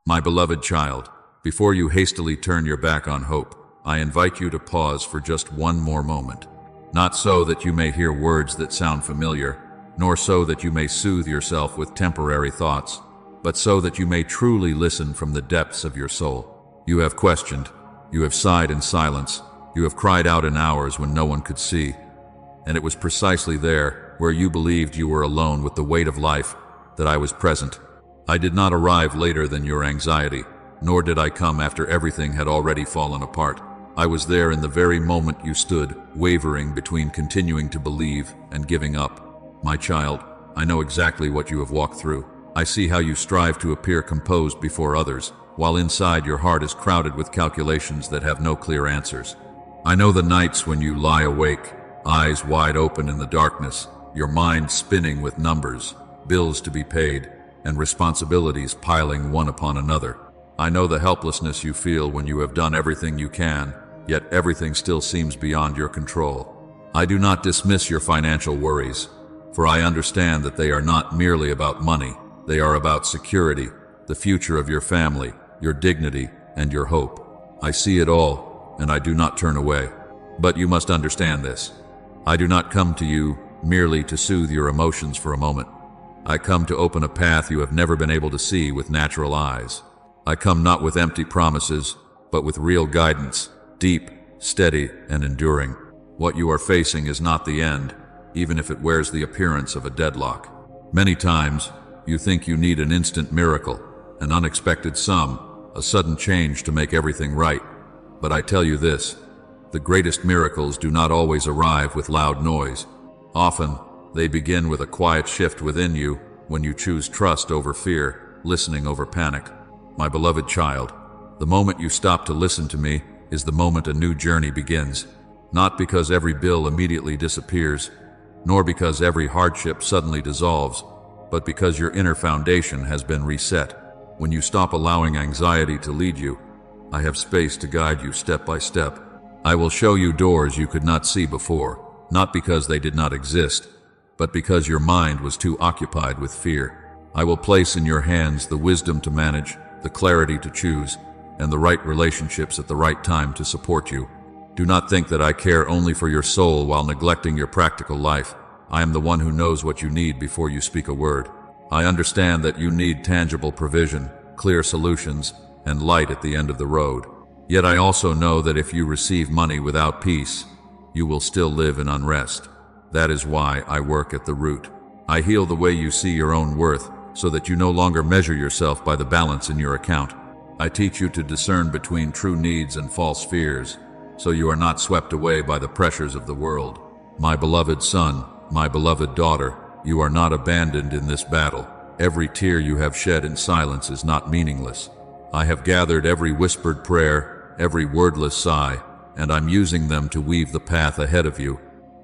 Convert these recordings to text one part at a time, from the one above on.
My beloved child, before you hastily turn your back on hope, I invite you to pause for just one more moment. Not so that you may hear words that sound familiar, nor so that you may soothe yourself with temporary thoughts, but so that you may truly listen from the depths of your soul. You have questioned, you have sighed in silence, you have cried out in hours when no one could see, and it was precisely there, where you believed you were alone with the weight of life, that I was present. I did not arrive later than your anxiety, nor did I come after everything had already fallen apart. I was there in the very moment you stood, wavering between continuing to believe and giving up. My child, I know exactly what you have walked through. I see how you strive to appear composed before others, while inside your heart is crowded with calculations that have no clear answers. I know the nights when you lie awake, eyes wide open in the darkness, your mind spinning with numbers, bills to be paid, and responsibilities piling one upon another. I know the helplessness you feel when you have done everything you can, yet everything still seems beyond your control. I do not dismiss your financial worries, for I understand that they are not merely about money. They are about security, the future of your family, your dignity, and your hope. I see it all, and I do not turn away. But you must understand this. I do not come to you merely to soothe your emotions for a moment. I come to open a path you have never been able to see with natural eyes. I come not with empty promises, but with real guidance, deep, steady, and enduring. What you are facing is not the end, even if it wears the appearance of a deadlock. Many times, you think you need an instant miracle, an unexpected sum, a sudden change to make everything right. But I tell you this, the greatest miracles do not always arrive with loud noise. Often, they begin with a quiet shift within you when you choose trust over fear, listening over panic. My beloved child, the moment you stop to listen to me is the moment a new journey begins. Not because every bill immediately disappears, nor because every hardship suddenly dissolves, but because your inner foundation has been reset. When you stop allowing anxiety to lead you, I have space to guide you step by step. I will show you doors you could not see before, not because they did not exist, but because your mind was too occupied with fear. I will place in your hands the wisdom to manage, the clarity to choose, and the right relationships at the right time to support you. Do not think that I care only for your soul while neglecting your practical life. I am the one who knows what you need before you speak a word. I understand that you need tangible provision, clear solutions, and light at the end of the road. Yet I also know that if you receive money without peace, you will still live in unrest. That is why I work at the root. I heal the way you see your own worth, so that you no longer measure yourself by the balance in your account. I teach you to discern between true needs and false fears, so you are not swept away by the pressures of the world. My beloved son, my beloved daughter, you are not abandoned in this battle. Every tear you have shed in silence is not meaningless. I have gathered every whispered prayer, every wordless sigh, and I'm using them to weave the path ahead of you.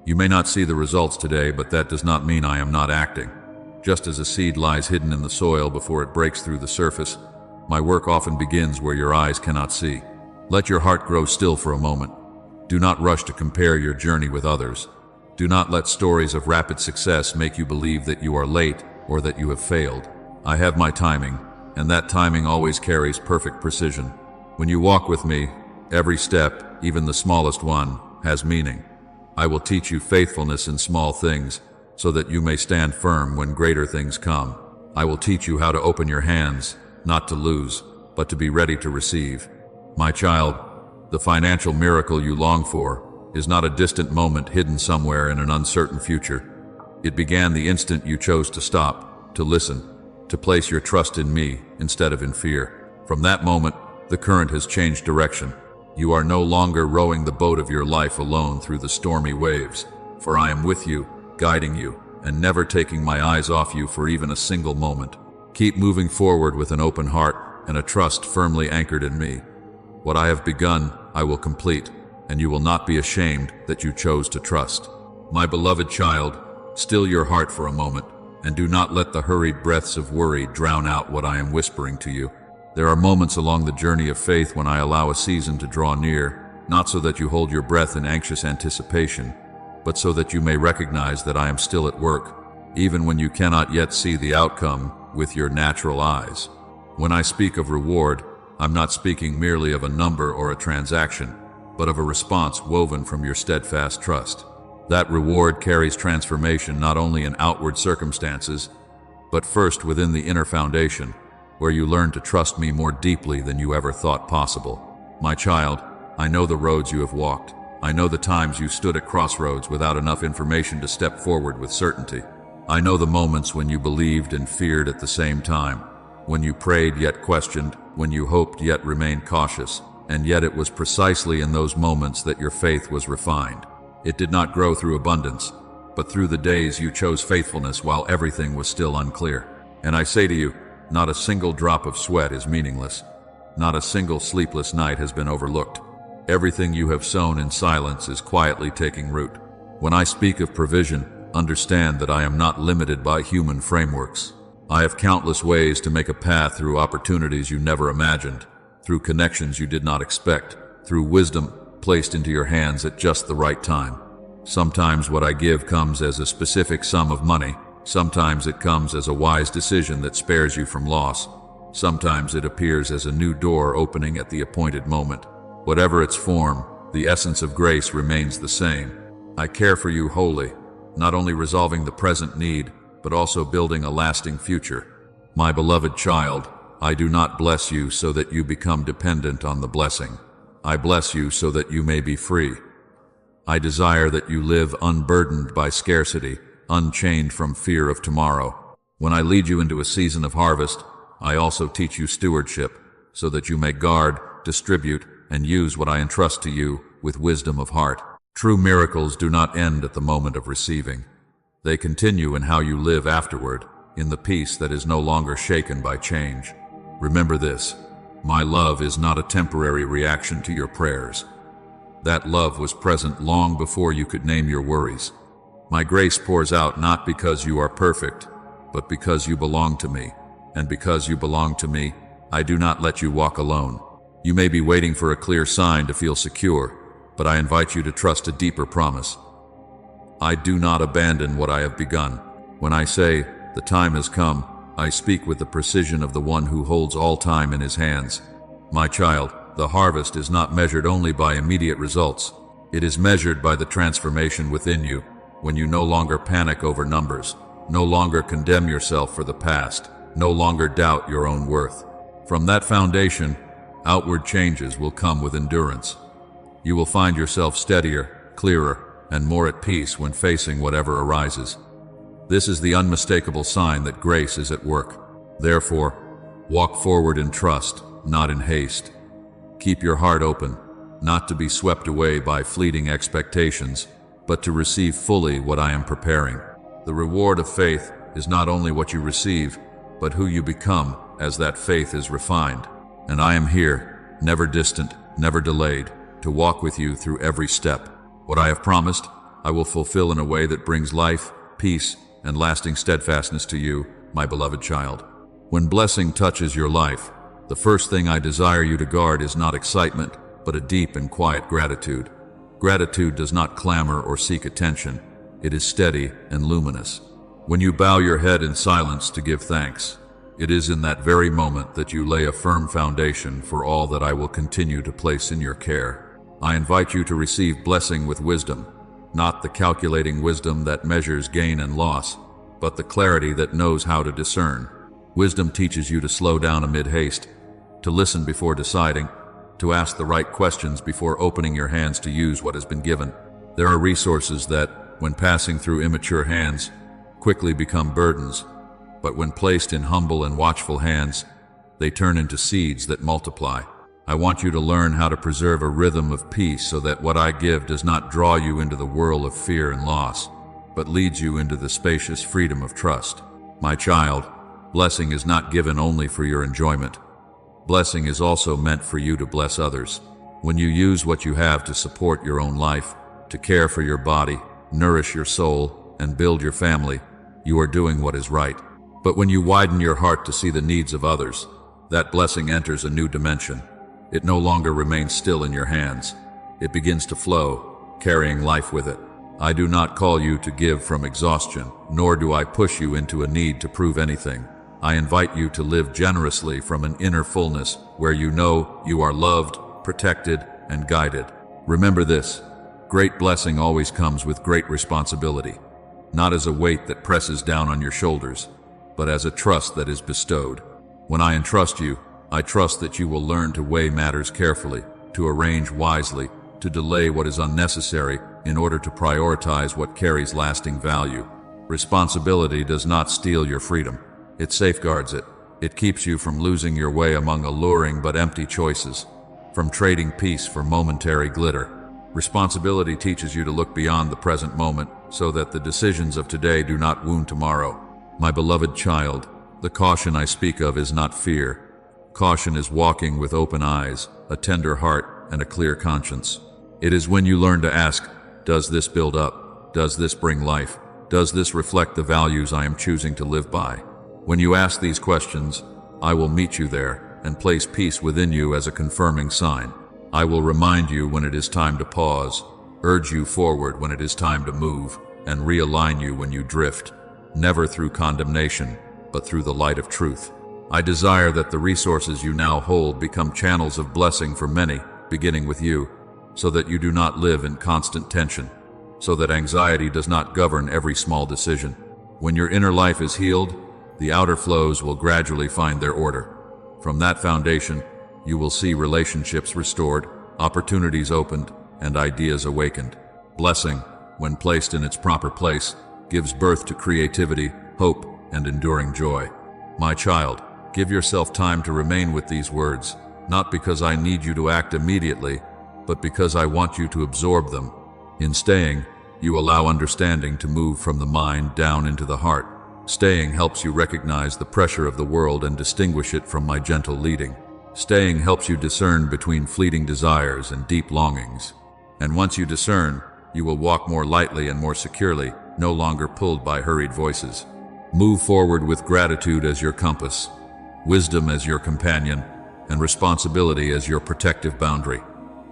You may not see the results today, but that does not mean I am not acting. Just as a seed lies hidden in the soil before it breaks through the surface, my work often begins where your eyes cannot see. Let your heart grow still for a moment. Do not rush to compare your journey with others. Do not let stories of rapid success make you believe that you are late or that you have failed. I have my timing, and that timing always carries perfect precision. When you walk with me, every step, even the smallest one, has meaning. I will teach you faithfulness in small things, so that you may stand firm when greater things come. I will teach you how to open your hands, not to lose, but to be ready to receive. My child, the financial miracle you long for is not a distant moment hidden somewhere in an uncertain future. It began the instant you chose to stop, to listen, to place your trust in me instead of in fear. From that moment, the current has changed direction. You are no longer rowing the boat of your life alone through the stormy waves, for I am with you, guiding you, and never taking my eyes off you for even a single moment. Keep moving forward with an open heart and a trust firmly anchored in me. What I have begun, I will complete, and you will not be ashamed that you chose to trust. My beloved child, still your heart for a moment, and do not let the hurried breaths of worry drown out what I am whispering to you. There are moments along the journey of faith when I allow a season to draw near, not so that you hold your breath in anxious anticipation, but so that you may recognize that I am still at work, even when you cannot yet see the outcome with your natural eyes. When I speak of reward, I'm not speaking merely of a number or a transaction, but of a response woven from your steadfast trust. That reward carries transformation not only in outward circumstances, but first within the inner foundation, where you learn to trust me more deeply than you ever thought possible. My child, I know the roads you have walked. I know the times you stood at crossroads without enough information to step forward with certainty. I know the moments when you believed and feared at the same time, when you prayed yet questioned, when you hoped yet remained cautious, and yet it was precisely in those moments that your faith was refined. It did not grow through abundance, but through the days you chose faithfulness while everything was still unclear. And I say to you, not a single drop of sweat is meaningless. Not a single sleepless night has been overlooked. Everything you have sown in silence is quietly taking root. When I speak of provision, understand that I am not limited by human frameworks. I have countless ways to make a path through opportunities you never imagined, through connections you did not expect, through wisdom placed into your hands at just the right time. Sometimes what I give comes as a specific sum of money. Sometimes it comes as a wise decision that spares you from loss. Sometimes it appears as a new door opening at the appointed moment. Whatever its form, the essence of grace remains the same. I care for you wholly, not only resolving the present need, but also building a lasting future. My beloved child, I do not bless you so that you become dependent on the blessing. I bless you so that you may be free. I desire that you live unburdened by scarcity, unchained from fear of tomorrow. When I lead you into a season of harvest, I also teach you stewardship, so that you may guard, distribute, and use what I entrust to you with wisdom of heart. True miracles do not end at the moment of receiving. They continue in how you live afterward, in the peace that is no longer shaken by change. Remember this, my love is not a temporary reaction to your prayers. That love was present long before you could name your worries. My grace pours out not because you are perfect, but because you belong to me. And because you belong to me, I do not let you walk alone. You may be waiting for a clear sign to feel secure, but I invite you to trust a deeper promise. I do not abandon what I have begun. When I say, the time has come, I speak with the precision of the one who holds all time in his hands. My child, the harvest is not measured only by immediate results. It is measured by the transformation within you, when you no longer panic over numbers, no longer condemn yourself for the past, no longer doubt your own worth. From that foundation, outward changes will come with endurance. You will find yourself steadier, clearer, and more at peace when facing whatever arises. This is the unmistakable sign that grace is at work. Therefore, walk forward in trust, not in haste. Keep your heart open, not to be swept away by fleeting expectations, but to receive fully what I am preparing. The reward of faith is not only what you receive, but who you become as that faith is refined. And I am here, never distant, never delayed, to walk with you through every step. What I have promised, I will fulfill in a way that brings life, peace, and lasting steadfastness to you, my beloved child. When blessing touches your life, the first thing I desire you to guard is not excitement, but a deep and quiet gratitude. Gratitude does not clamor or seek attention. It is steady and luminous. When you bow your head in silence to give thanks, it is in that very moment that you lay a firm foundation for all that I will continue to place in your care. I invite you to receive blessing with wisdom, not the calculating wisdom that measures gain and loss, but the clarity that knows how to discern. Wisdom teaches you to slow down amid haste, to listen before deciding, to ask the right questions before opening your hands to use what has been given. There are resources that, when passing through immature hands, quickly become burdens, but when placed in humble and watchful hands, they turn into seeds that multiply. I want you to learn how to preserve a rhythm of peace so that what I give does not draw you into the whirl of fear and loss, but leads you into the spacious freedom of trust. My child, blessing is not given only for your enjoyment. Blessing is also meant for you to bless others. When you use what you have to support your own life, to care for your body, nourish your soul, and build your family, you are doing what is right. But when you widen your heart to see the needs of others, that blessing enters a new dimension. It no longer remains still in your hands. It begins to flow, carrying life with it. I do not call you to give from exhaustion, nor do I push you into a need to prove anything. I invite you to live generously from an inner fullness where you know you are loved, protected, and guided. Remember this: great blessing always comes with great responsibility, not as a weight that presses down on your shoulders, but as a trust that is bestowed. When I entrust you, I trust that you will learn to weigh matters carefully, to arrange wisely, to delay what is unnecessary in order to prioritize what carries lasting value. Responsibility does not steal your freedom. It safeguards it. It keeps you from losing your way among alluring but empty choices, from trading peace for momentary glitter. Responsibility teaches you to look beyond the present moment so that the decisions of today do not wound tomorrow. My beloved child, the caution I speak of is not fear. Caution is walking with open eyes, a tender heart, and a clear conscience. It is when you learn to ask, does this build up? Does this bring life? Does this reflect the values I am choosing to live by? When you ask these questions, I will meet you there and place peace within you as a confirming sign. I will remind you when it is time to pause, urge you forward when it is time to move, and realign you when you drift, never through condemnation, but through the light of truth. I desire that the resources you now hold become channels of blessing for many, beginning with you, so that you do not live in constant tension, so that anxiety does not govern every small decision. When your inner life is healed, the outer flows will gradually find their order. From that foundation, you will see relationships restored, opportunities opened, and ideas awakened. Blessing, when placed in its proper place, gives birth to creativity, hope, and enduring joy. My child, give yourself time to remain with these words, not because I need you to act immediately, but because I want you to absorb them. In staying, you allow understanding to move from the mind down into the heart. Staying helps you recognize the pressure of the world and distinguish it from my gentle leading. Staying helps you discern between fleeting desires and deep longings. And once you discern, you will walk more lightly and more securely, no longer pulled by hurried voices. Move forward with gratitude as your compass, wisdom as your companion, and responsibility as your protective boundary.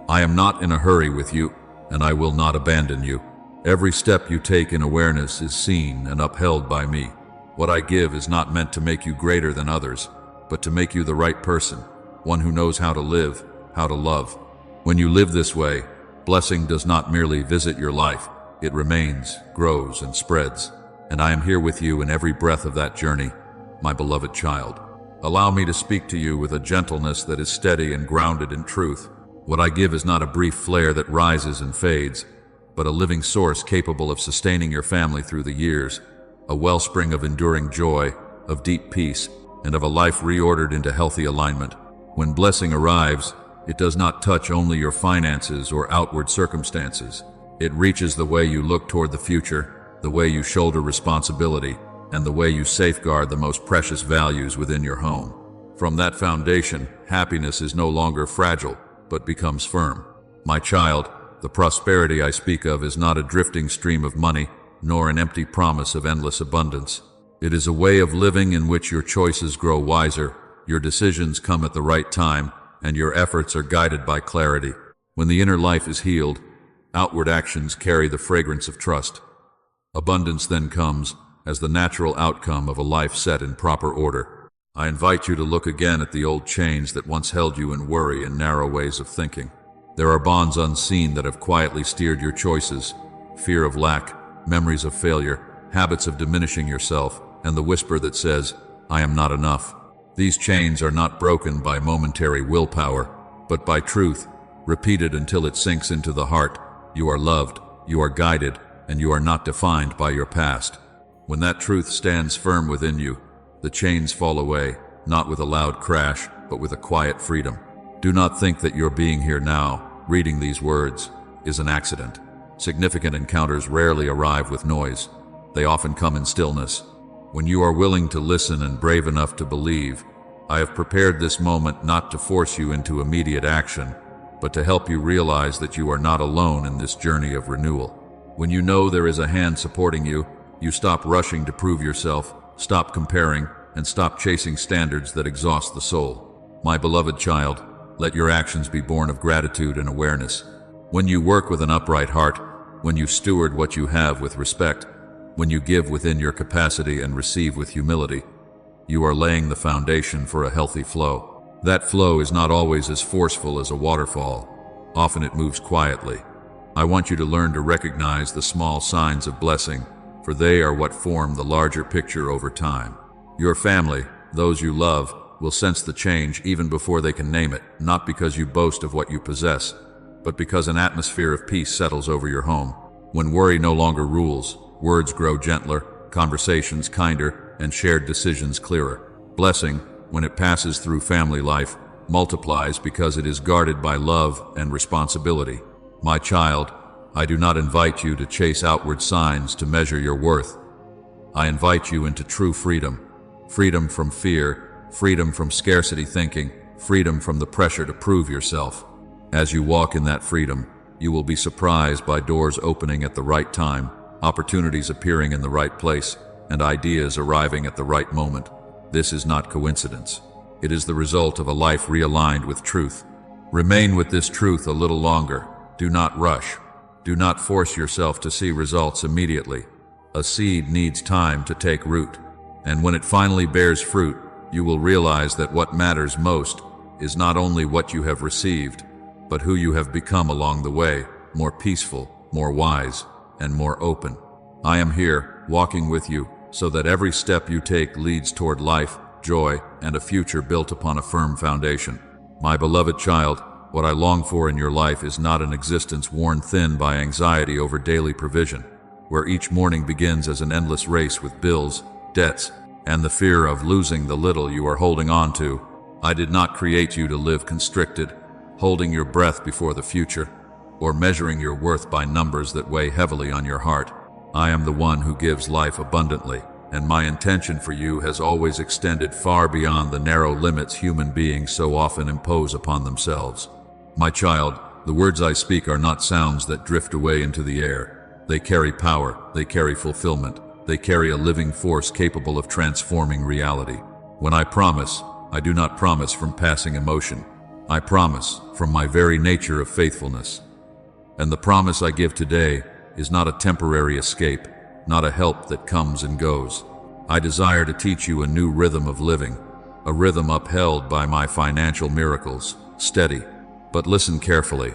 I am not in a hurry with you, and I will not abandon you. Every step you take in awareness is seen and upheld by me. What I give is not meant to make you greater than others, but to make you the right person, one who knows how to live, how to love. When you live this way, blessing does not merely visit your life, it remains, grows, and spreads. And I am here with you in every breath of that journey, my beloved child. Allow me to speak to you with a gentleness that is steady and grounded in truth. What I give is not a brief flare that rises and fades, but a living source capable of sustaining your family through the years, a wellspring of enduring joy, of deep peace, and of a life reordered into healthy alignment. When blessing arrives, it does not touch only your finances or outward circumstances. It reaches the way you look toward the future, the way you shoulder responsibility, and the way you safeguard the most precious values within your home. From that foundation, happiness is no longer fragile, but becomes firm. My child, the prosperity I speak of is not a drifting stream of money, nor an empty promise of endless abundance. It is a way of living in which your choices grow wiser, your decisions come at the right time, and your efforts are guided by clarity. When the inner life is healed, outward actions carry the fragrance of trust. Abundance then comes as the natural outcome of a life set in proper order. I invite you to look again at the old chains that once held you in worry and narrow ways of thinking. There are bonds unseen that have quietly steered your choices: fear of lack, memories of failure, habits of diminishing yourself, and the whisper that says, I am not enough. These chains are not broken by momentary willpower, but by truth, repeated until it sinks into the heart. You are loved, you are guided, and you are not defined by your past. When that truth stands firm within you, the chains fall away, not with a loud crash, but with a quiet freedom. Do not think that your being here now, reading these words, is an accident. Significant encounters rarely arrive with noise. They often come in stillness. When you are willing to listen and brave enough to believe, I have prepared this moment not to force you into immediate action, but to help you realize that you are not alone in this journey of renewal. When you know there is a hand supporting you, you stop rushing to prove yourself, stop comparing, and stop chasing standards that exhaust the soul. My beloved child, let your actions be born of gratitude and awareness. When you work with an upright heart, when you steward what you have with respect, when you give within your capacity and receive with humility, You are laying the foundation for a healthy flow. That flow is not always as forceful as a waterfall. Often it moves quietly. I want you to learn to recognize the small signs of blessing, for they are what form the larger picture over time. Your family, those you love, will sense the change even before they can name it, not because you boast of what you possess, but because an atmosphere of peace settles over your home. When worry no longer rules, words grow gentler, conversations kinder, and shared decisions clearer. Blessing, when it passes through family life, multiplies because it is guarded by love and responsibility. My child, I do not invite you to chase outward signs to measure your worth. I invite you into true freedom. Freedom from fear, freedom from scarcity thinking, freedom from the pressure to prove yourself. As you walk in that freedom, you will be surprised by doors opening at the right time, opportunities appearing in the right place, and ideas arriving at the right moment. This is not coincidence. It is the result of a life realigned with truth. Remain with this truth a little longer. Do not rush. Do not force yourself to see results immediately. A seed needs time to take root, and when it finally bears fruit, you will realize that what matters most is not only what you have received, but who you have become along the way, more peaceful, more wise, and more open. I am here, walking with you, so that every step you take leads toward life, joy, and a future built upon a firm foundation. My beloved child, what I long for in your life is not an existence worn thin by anxiety over daily provision, where each morning begins as an endless race with bills, debts, and the fear of losing the little you are holding on to. I did not create you to live constricted, holding your breath before the future, or measuring your worth by numbers that weigh heavily on your heart. I am the one who gives life abundantly, and my intention for you has always extended far beyond the narrow limits human beings so often impose upon themselves. My child, the words I speak are not sounds that drift away into the air. They carry power, they carry fulfillment, they carry a living force capable of transforming reality. When I promise, I do not promise from passing emotion. I promise from my very nature of faithfulness. And the promise I give today is not a temporary escape, not a help that comes and goes. I desire to teach you a new rhythm of living, a rhythm upheld by my financial miracles, steady. But listen carefully.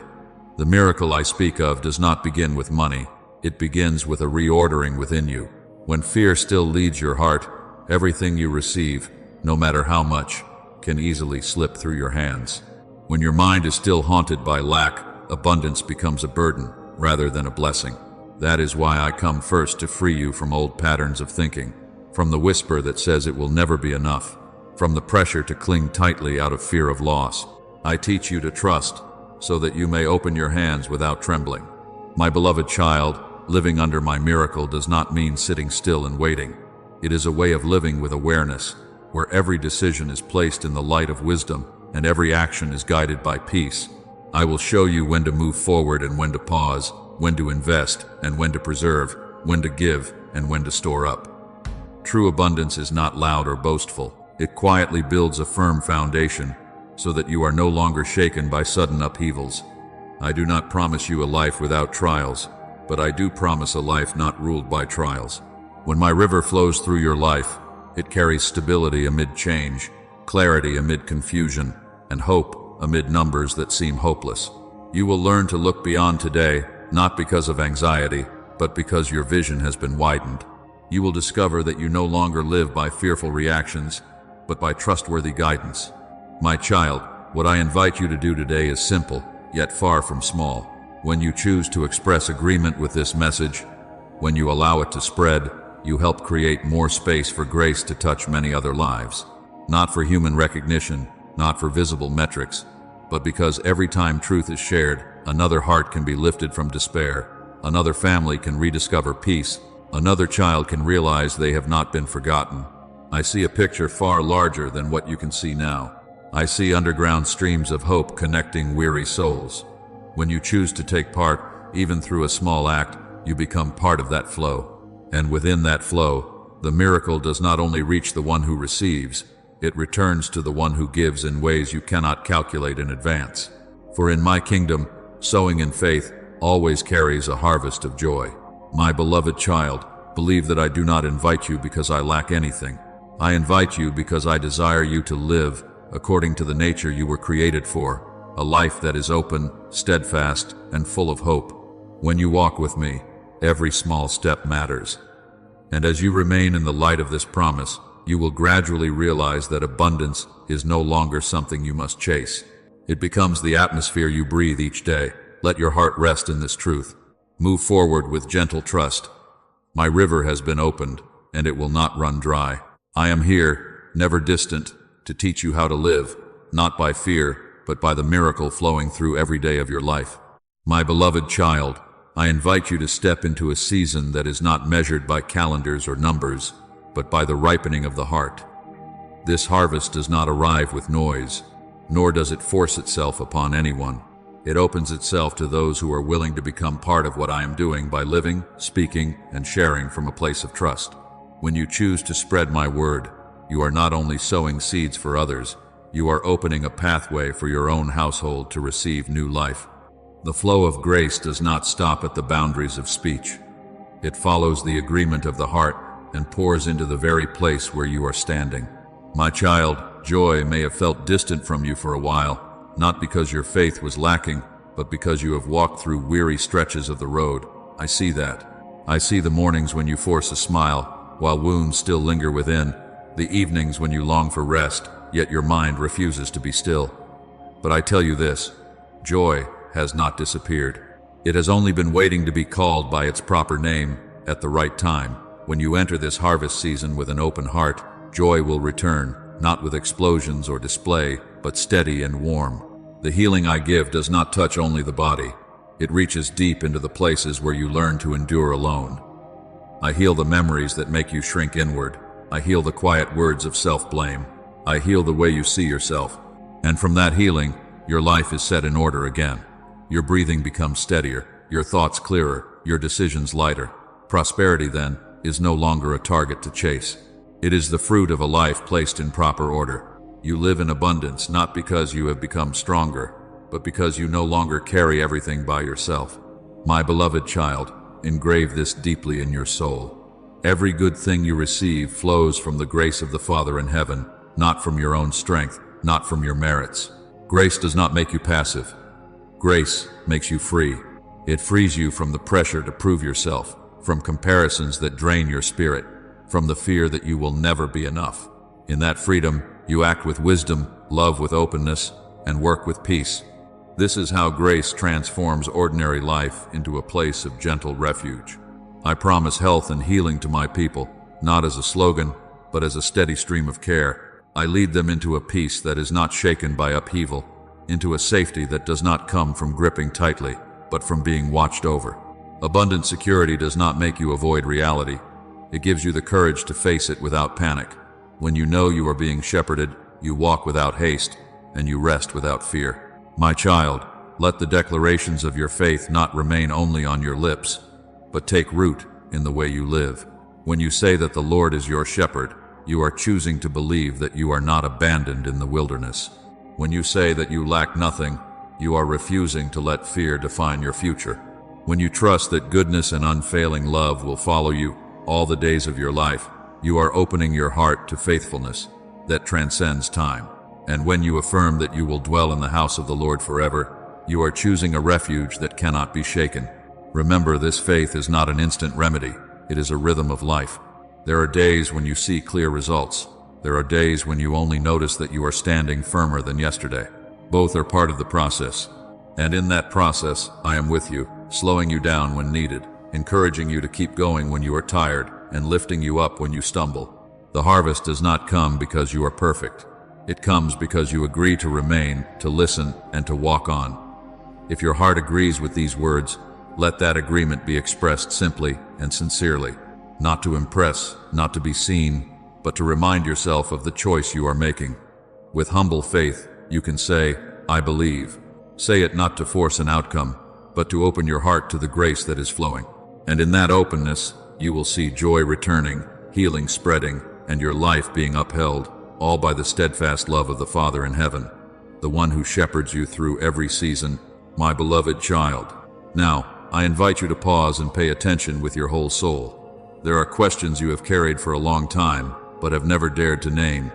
The miracle I speak of does not begin with money. It begins with a reordering within you. When fear still leads your heart, everything you receive, no matter how much, can easily slip through your hands. When your mind is still haunted by lack, abundance becomes a burden rather than a blessing. That is why I come first to free you from old patterns of thinking, from the whisper that says it will never be enough, from the pressure to cling tightly out of fear of loss. I teach you to trust, so that you may open your hands without trembling. My beloved child, living under my miracle does not mean sitting still and waiting. It is a way of living with awareness, where every decision is placed in the light of wisdom, and every action is guided by peace. I will show you when to move forward and when to pause, when to invest and when to preserve, when to give and when to store up. True abundance is not loud or boastful. It quietly builds a firm foundation, so that you are no longer shaken by sudden upheavals. I do not promise you a life without trials, but I do promise a life not ruled by trials. When my river flows through your life, it carries stability amid change, clarity amid confusion, and hope amid numbers that seem hopeless. You will learn to look beyond today, not because of anxiety, but because your vision has been widened. You will discover that you no longer live by fearful reactions, but by trustworthy guidance. My child, what I invite you to do today is simple, yet far from small. When you choose to express agreement with this message, when you allow it to spread, you help create more space for grace to touch many other lives. Not for human recognition, not for visible metrics, but because every time truth is shared, another heart can be lifted from despair, another family can rediscover peace, another child can realize they have not been forgotten. I see a picture far larger than what you can see now. I see underground streams of hope connecting weary souls. When you choose to take part, even through a small act, you become part of that flow. And within that flow, the miracle does not only reach the one who receives, it returns to the one who gives in ways you cannot calculate in advance. For in my kingdom, sowing in faith always carries a harvest of joy. My beloved child, believe that I do not invite you because I lack anything. I invite you because I desire you to live according to the nature you were created for, a life that is open, steadfast, and full of hope. When you walk with me, every small step matters. And as you remain in the light of this promise, you will gradually realize that abundance is no longer something you must chase. It becomes the atmosphere you breathe each day. Let your heart rest in this truth. Move forward with gentle trust. My river has been opened, and it will not run dry. I am here, never distant, to teach you how to live, not by fear, but by the miracle flowing through every day of your life. My beloved child, I invite you to step into a season that is not measured by calendars or numbers, but by the ripening of the heart. This harvest does not arrive with noise, nor does it force itself upon anyone. It opens itself to those who are willing to become part of what I am doing by living, speaking, and sharing from a place of trust. When you choose to spread my word, you are not only sowing seeds for others, you are opening a pathway for your own household to receive new life. The flow of grace does not stop at the boundaries of speech. It follows the agreement of the heart and pours into the very place where you are standing. My child, joy may have felt distant from you for a while, not because your faith was lacking, but because you have walked through weary stretches of the road. I see that. I see the mornings when you force a smile, while wounds still linger within, the evenings when you long for rest, yet your mind refuses to be still. But I tell you this, joy has not disappeared. It has only been waiting to be called by its proper name at the right time. When you enter this harvest season with an open heart, joy will return, not with explosions or display, but steady and warm. The healing I give does not touch only the body. It reaches deep into the places where you learn to endure alone. I heal the memories that make you shrink inward. I heal the quiet words of self-blame. I heal the way you see yourself. And from that healing, your life is set in order again. Your breathing becomes steadier, your thoughts clearer, your decisions lighter. Prosperity, then, is no longer a target to chase. It is the fruit of a life placed in proper order. You live in abundance not because you have become stronger, but because you no longer carry everything by yourself. My beloved child, engrave this deeply in your soul. Every good thing you receive flows from the grace of the Father in heaven, not from your own strength, not from your merits. Grace does not make you passive. Grace makes you free. It frees you from the pressure to prove yourself, from comparisons that drain your spirit, from the fear that you will never be enough. In that freedom, you act with wisdom, love with openness, and work with peace. This is how grace transforms ordinary life into a place of gentle refuge. I promise health and healing to my people, not as a slogan, but as a steady stream of care. I lead them into a peace that is not shaken by upheaval, into a safety that does not come from gripping tightly, but from being watched over. Abundant security does not make you avoid reality. It gives you the courage to face it without panic. When you know you are being shepherded, you walk without haste, and you rest without fear. My child, let the declarations of your faith not remain only on your lips, but take root in the way you live. When you say that the Lord is your shepherd, you are choosing to believe that you are not abandoned in the wilderness. When you say that you lack nothing, you are refusing to let fear define your future. When you trust that goodness and unfailing love will follow you all the days of your life, you are opening your heart to faithfulness that transcends time. And when you affirm that you will dwell in the house of the Lord forever, you are choosing a refuge that cannot be shaken. Remember, this faith is not an instant remedy. It is a rhythm of life. There are days when you see clear results. There are days when you only notice that you are standing firmer than yesterday. Both are part of the process. And in that process, I am with you, slowing you down when needed, encouraging you to keep going when you are tired, and lifting you up when you stumble. The harvest does not come because you are perfect. It comes because you agree to remain, to listen, and to walk on. If your heart agrees with these words, let that agreement be expressed simply and sincerely, not to impress, not to be seen, but to remind yourself of the choice you are making. With humble faith, you can say, I believe. Say it not to force an outcome, but to open your heart to the grace that is flowing. And in that openness, you will see joy returning, healing spreading, and your life being upheld, all by the steadfast love of the Father in heaven, the one who shepherds you through every season, my beloved child. Now, I invite you to pause and pay attention with your whole soul. There are questions you have carried for a long time, but have never dared to name.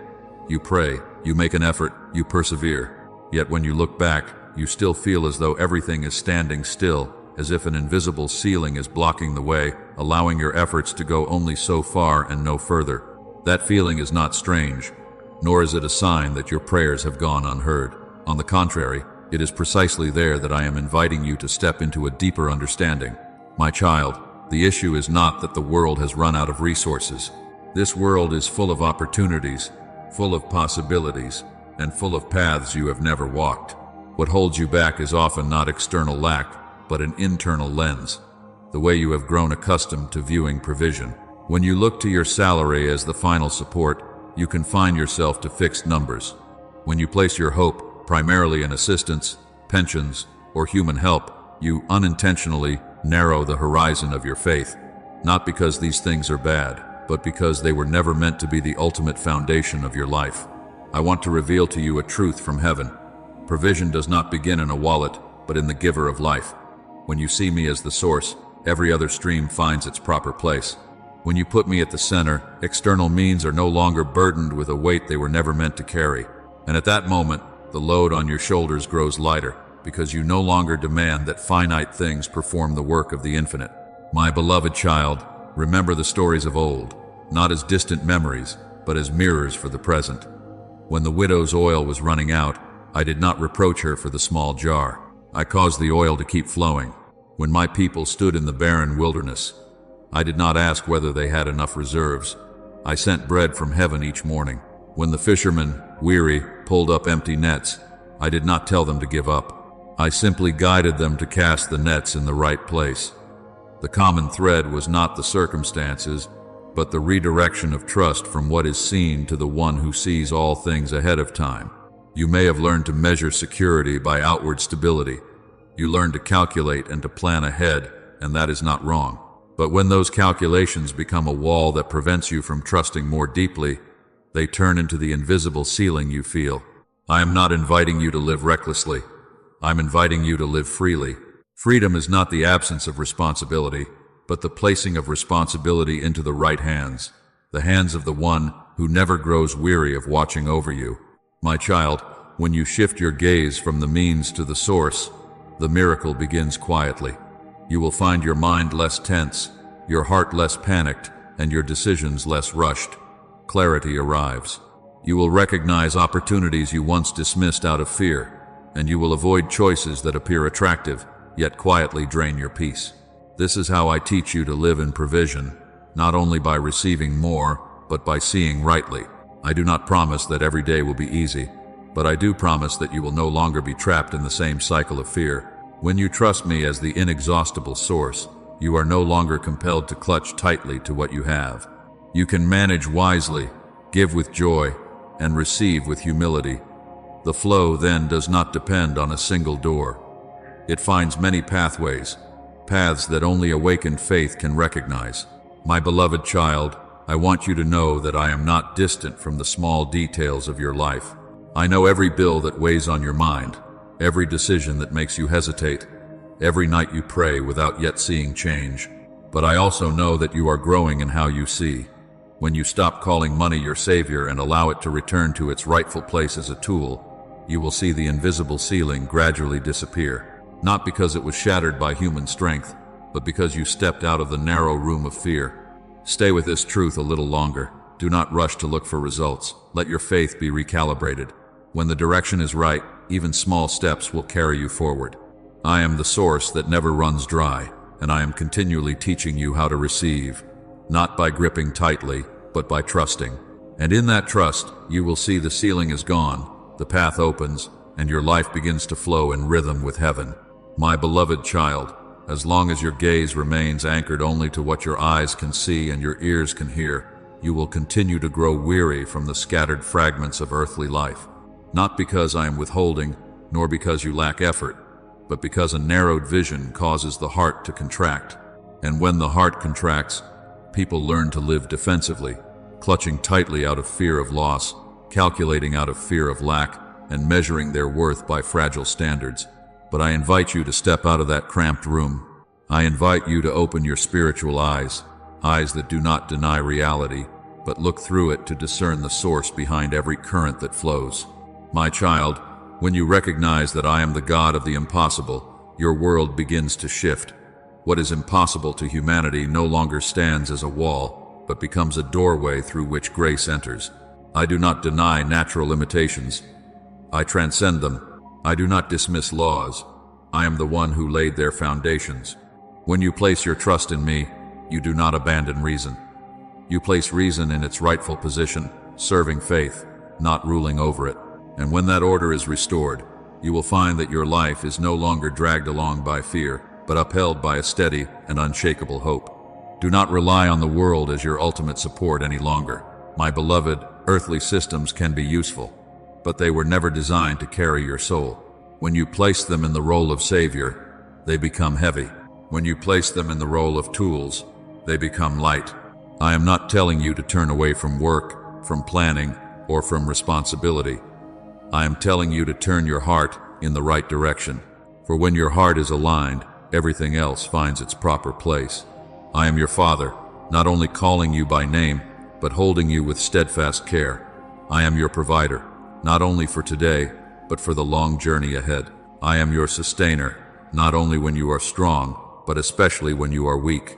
You pray, you make an effort, you persevere. Yet when you look back, you still feel as though everything is standing still, as if an invisible ceiling is blocking the way, allowing your efforts to go only so far and no further. That feeling is not strange, nor is it a sign that your prayers have gone unheard. On the contrary, it is precisely there that I am inviting you to step into a deeper understanding. My child, the issue is not that the world has run out of resources. This world is full of opportunities, full of possibilities, and full of paths you have never walked. What holds you back is often not external lack, but an internal lens, the way you have grown accustomed to viewing provision. When you look to your salary as the final support, you confine yourself to fixed numbers. When you place your hope primarily in assistance, pensions, or human help, you unintentionally narrow the horizon of your faith, not because these things are bad, but because they were never meant to be the ultimate foundation of your life. I want to reveal to you a truth from heaven. Provision does not begin in a wallet, but in the giver of life. When you see me as the source, every other stream finds its proper place. When you put me at the center, external means are no longer burdened with a weight they were never meant to carry. And at that moment, the load on your shoulders grows lighter, because you no longer demand that finite things perform the work of the infinite. My beloved child, remember the stories of old, not as distant memories, but as mirrors for the present. When the widow's oil was running out, I did not reproach her for the small jar. I caused the oil to keep flowing. When my people stood in the barren wilderness, I did not ask whether they had enough reserves. I sent bread from heaven each morning. When the fishermen, weary, pulled up empty nets, I did not tell them to give up. I simply guided them to cast the nets in the right place. The common thread was not the circumstances, but the redirection of trust from what is seen to the one who sees all things ahead of time. You may have learned to measure security by outward stability. You learned to calculate and to plan ahead, and that is not wrong. But when those calculations become a wall that prevents you from trusting more deeply, they turn into the invisible ceiling you feel. I am not inviting you to live recklessly. I'm inviting you to live freely. Freedom is not the absence of responsibility, but the placing of responsibility into the right hands, the hands of the one who never grows weary of watching over you. My child, when you shift your gaze from the means to the source, the miracle begins quietly. You will find your mind less tense, your heart less panicked, and your decisions less rushed. Clarity arrives. You will recognize opportunities you once dismissed out of fear, and you will avoid choices that appear attractive, yet quietly drain your peace. This is how I teach you to live in provision, not only by receiving more, but by seeing rightly. I do not promise that every day will be easy, but I do promise that you will no longer be trapped in the same cycle of fear. When you trust me as the inexhaustible source, you are no longer compelled to clutch tightly to what you have. You can manage wisely, give with joy, and receive with humility. The flow then does not depend on a single door. It finds many pathways, paths that only awakened faith can recognize. My beloved child, I want you to know that I am not distant from the small details of your life. I know every bill that weighs on your mind, every decision that makes you hesitate, every night you pray without yet seeing change. But I also know that you are growing in how you see. When you stop calling money your savior and allow it to return to its rightful place as a tool, you will see the invisible ceiling gradually disappear, not because it was shattered by human strength, but because you stepped out of the narrow room of fear. Stay with this truth a little longer. Do not rush to look for results. Let your faith be recalibrated. When the direction is right, even small steps will carry you forward. I am the source that never runs dry, and I am continually teaching you how to receive, not by gripping tightly, but by trusting. And in that trust, you will see the ceiling is gone, the path opens, and your life begins to flow in rhythm with heaven. My beloved child, as long as your gaze remains anchored only to what your eyes can see and your ears can hear, you will continue to grow weary from the scattered fragments of earthly life. Not because I am withholding, nor because you lack effort, but because a narrowed vision causes the heart to contract. And when the heart contracts, people learn to live defensively, clutching tightly out of fear of loss, calculating out of fear of lack, and measuring their worth by fragile standards. But I invite you to step out of that cramped room. I invite you to open your spiritual eyes, eyes that do not deny reality, but look through it to discern the source behind every current that flows. My child, when you recognize that I am the God of the impossible, your world begins to shift. What is impossible to humanity no longer stands as a wall, but becomes a doorway through which grace enters. I do not deny natural limitations. I transcend them. I do not dismiss laws. I am the one who laid their foundations. When you place your trust in me, you do not abandon reason. You place reason in its rightful position, serving faith, not ruling over it. And when that order is restored, you will find that your life is no longer dragged along by fear, but upheld by a steady and unshakable hope. Do not rely on the world as your ultimate support any longer. My beloved, earthly systems can be useful, but they were never designed to carry your soul. When you place them in the role of savior, they become heavy. When you place them in the role of tools, they become light. I am not telling you to turn away from work, from planning, or from responsibility. I am telling you to turn your heart in the right direction. For when your heart is aligned, everything else finds its proper place. I am your Father, not only calling you by name, but holding you with steadfast care. I am your provider, not only for today, but for the long journey ahead. I am your sustainer, not only when you are strong, but especially when you are weak.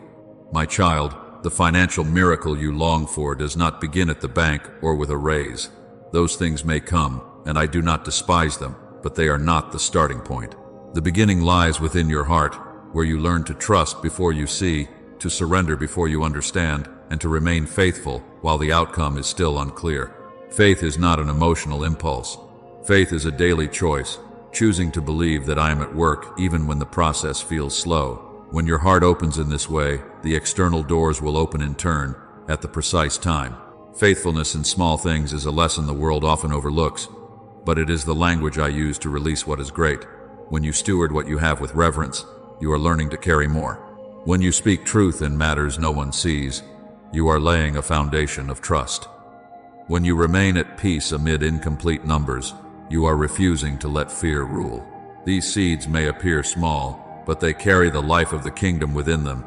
My child, the financial miracle you long for does not begin at the bank or with a raise. Those things may come, and I do not despise them, but they are not the starting point. The beginning lies within your heart, where you learn to trust before you see, to surrender before you understand, and to remain faithful while the outcome is still unclear. Faith is not an emotional impulse. Faith is a daily choice, choosing to believe that I am at work even when the process feels slow. When your heart opens in this way, the external doors will open in turn, at the precise time. Faithfulness in small things is a lesson the world often overlooks, but it is the language I use to release what is great. When you steward what you have with reverence, you are learning to carry more. When you speak truth in matters no one sees, you are laying a foundation of trust. When you remain at peace amid incomplete numbers, you are refusing to let fear rule. These seeds may appear small, but they carry the life of the kingdom within them.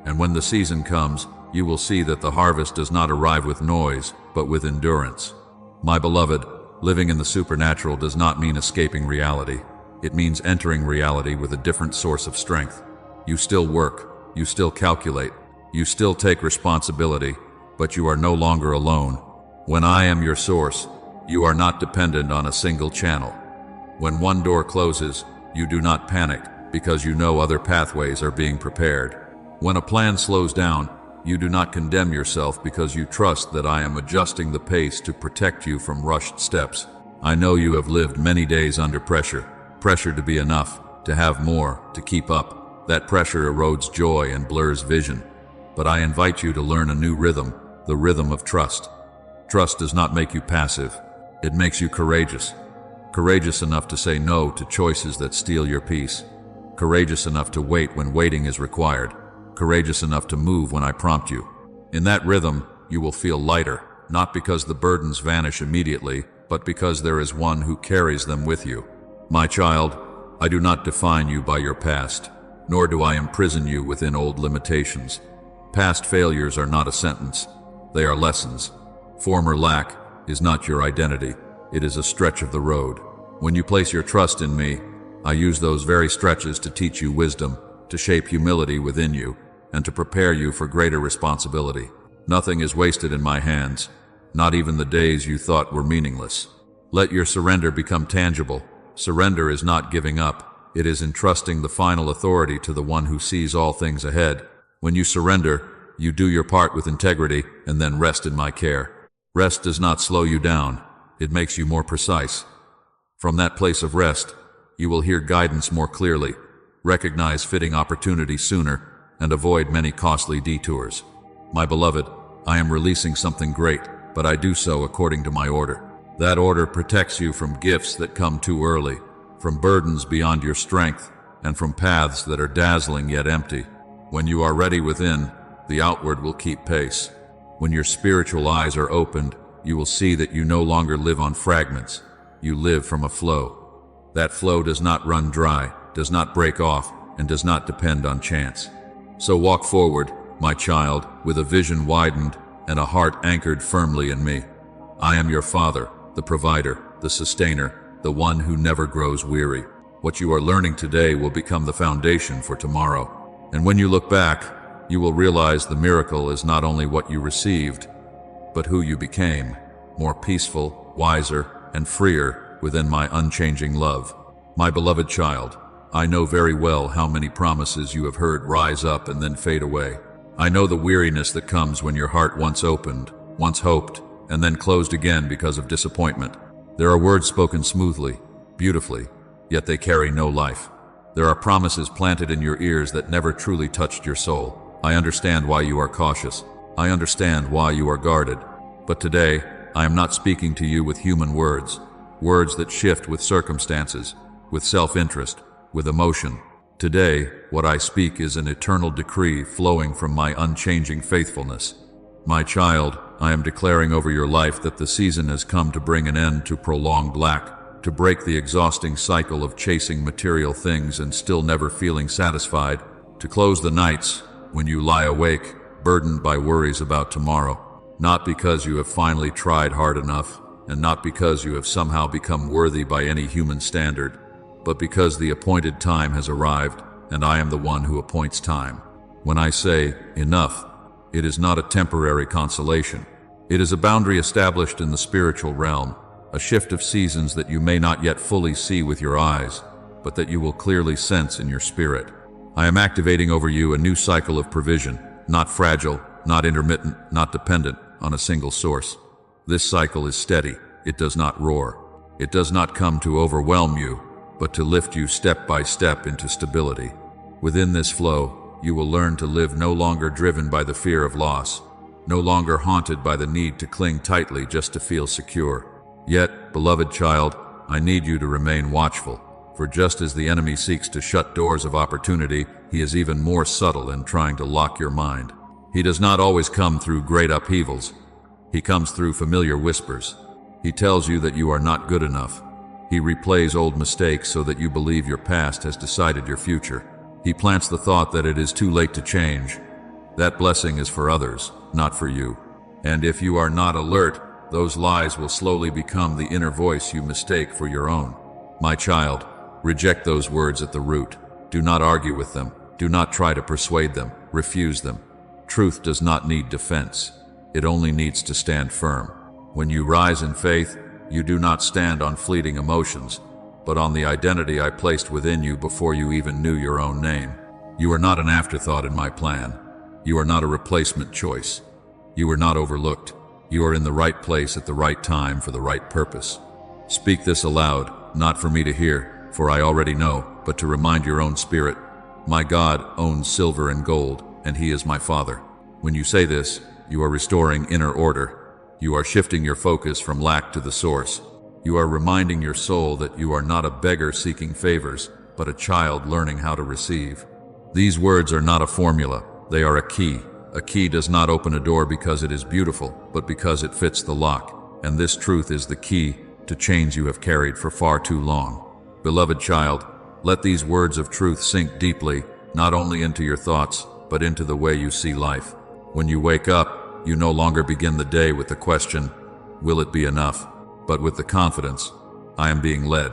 And when the season comes, you will see that the harvest does not arrive with noise, but with endurance. My beloved, living in the supernatural does not mean escaping reality. It means entering reality with a different source of strength. You still work, you still calculate, you still take responsibility, but you are no longer alone. When I am your source, you are not dependent on a single channel. When one door closes, you do not panic, because you know other pathways are being prepared. When a plan slows down, you do not condemn yourself because you trust that I am adjusting the pace to protect you from rushed steps. I know you have lived many days under pressure to be enough, to have more, to keep up. That pressure erodes joy and blurs vision. But I invite you to learn a new rhythm, the rhythm of trust. Trust does not make you passive. It makes you courageous. Courageous enough to say no to choices that steal your peace. Courageous enough to wait when waiting is required. Courageous enough to move when I prompt you. In that rhythm, you will feel lighter, not because the burdens vanish immediately, but because there is one who carries them with you. My child, I do not define you by your past, nor do I imprison you within old limitations. Past failures are not a sentence. They are lessons. Former lack is not your identity. It is a stretch of the road. When you place your trust in me, I use those very stretches to teach you wisdom, to shape humility within you, and to prepare you for greater responsibility. Nothing is wasted in my hands, not even the days you thought were meaningless. Let your surrender become tangible. Surrender is not giving up. It is entrusting the final authority to the one who sees all things ahead. When you surrender, you do your part with integrity and then rest in my care. Rest does not slow you down. It makes you more precise. From that place of rest, you will hear guidance more clearly, recognize fitting opportunity sooner, and avoid many costly detours. My beloved, I am releasing something great, but I do so according to my order. That order protects you from gifts that come too early, from burdens beyond your strength, and from paths that are dazzling yet empty. When you are ready within, the outward will keep pace. When your spiritual eyes are opened, you will see that you no longer live on fragments. You live from a flow. That flow does not run dry, does not break off, and does not depend on chance. So walk forward, my child, with a vision widened, and a heart anchored firmly in me. I am your Father, the provider, the sustainer, the one who never grows weary. What you are learning today will become the foundation for tomorrow. And when you look back, you will realize the miracle is not only what you received, but who you became, more peaceful, wiser, and freer within my unchanging love. My beloved child, I know very well how many promises you have heard rise up and then fade away. I know the weariness that comes when your heart once opened, once hoped, and then closed again because of disappointment. There are words spoken smoothly, beautifully, yet they carry no life. There are promises planted in your ears that never truly touched your soul. I understand why you are cautious. I understand why you are guarded. But today, I am not speaking to you with human words, words that shift with circumstances, with self-interest, with emotion. Today, what I speak is an eternal decree flowing from my unchanging faithfulness. My child, I am declaring over your life that the season has come to bring an end to prolonged lack, to break the exhausting cycle of chasing material things and still never feeling satisfied, to close the nights when you lie awake, burdened by worries about tomorrow. Not because you have finally tried hard enough, and not because you have somehow become worthy by any human standard, but because the appointed time has arrived, and I am the one who appoints time. When I say, enough, it is not a temporary consolation. It is a boundary established in the spiritual realm, a shift of seasons that you may not yet fully see with your eyes, but that you will clearly sense in your spirit. I am activating over you a new cycle of provision, not fragile, not intermittent, not dependent on a single source. This cycle is steady. It does not roar. It does not come to overwhelm you, but to lift you step by step into stability. Within this flow, you will learn to live no longer driven by the fear of loss, no longer haunted by the need to cling tightly just to feel secure. Yet, beloved child, I need you to remain watchful, for just as the enemy seeks to shut doors of opportunity, he is even more subtle in trying to lock your mind. He does not always come through great upheavals. He comes through familiar whispers. He tells you that you are not good enough. He replays old mistakes so that you believe your past has decided your future. He plants the thought that it is too late to change. That blessing is for others, not for you. And if you are not alert, those lies will slowly become the inner voice you mistake for your own. My child, reject those words at the root. Do not argue with them. Do not try to persuade them. Refuse them. Truth does not need defense. It only needs to stand firm. When you rise in faith, you do not stand on fleeting emotions, but on the identity I placed within you before you even knew your own name. You are not an afterthought in my plan. You are not a replacement choice. You are not overlooked. You are in the right place at the right time for the right purpose. Speak this aloud, not for me to hear, for I already know, but to remind your own spirit. My God owns silver and gold, and He is my Father. When you say this, you are restoring inner order. You are shifting your focus from lack to the source. You are reminding your soul that you are not a beggar seeking favors, but a child learning how to receive. These words are not a formula, they are a key. A key does not open a door because it is beautiful, but because it fits the lock. And this truth is the key to chains you have carried for far too long. Beloved child, let these words of truth sink deeply, not only into your thoughts, but into the way you see life. When you wake up, you no longer begin the day with the question, will it be enough? But with the confidence, I am being led.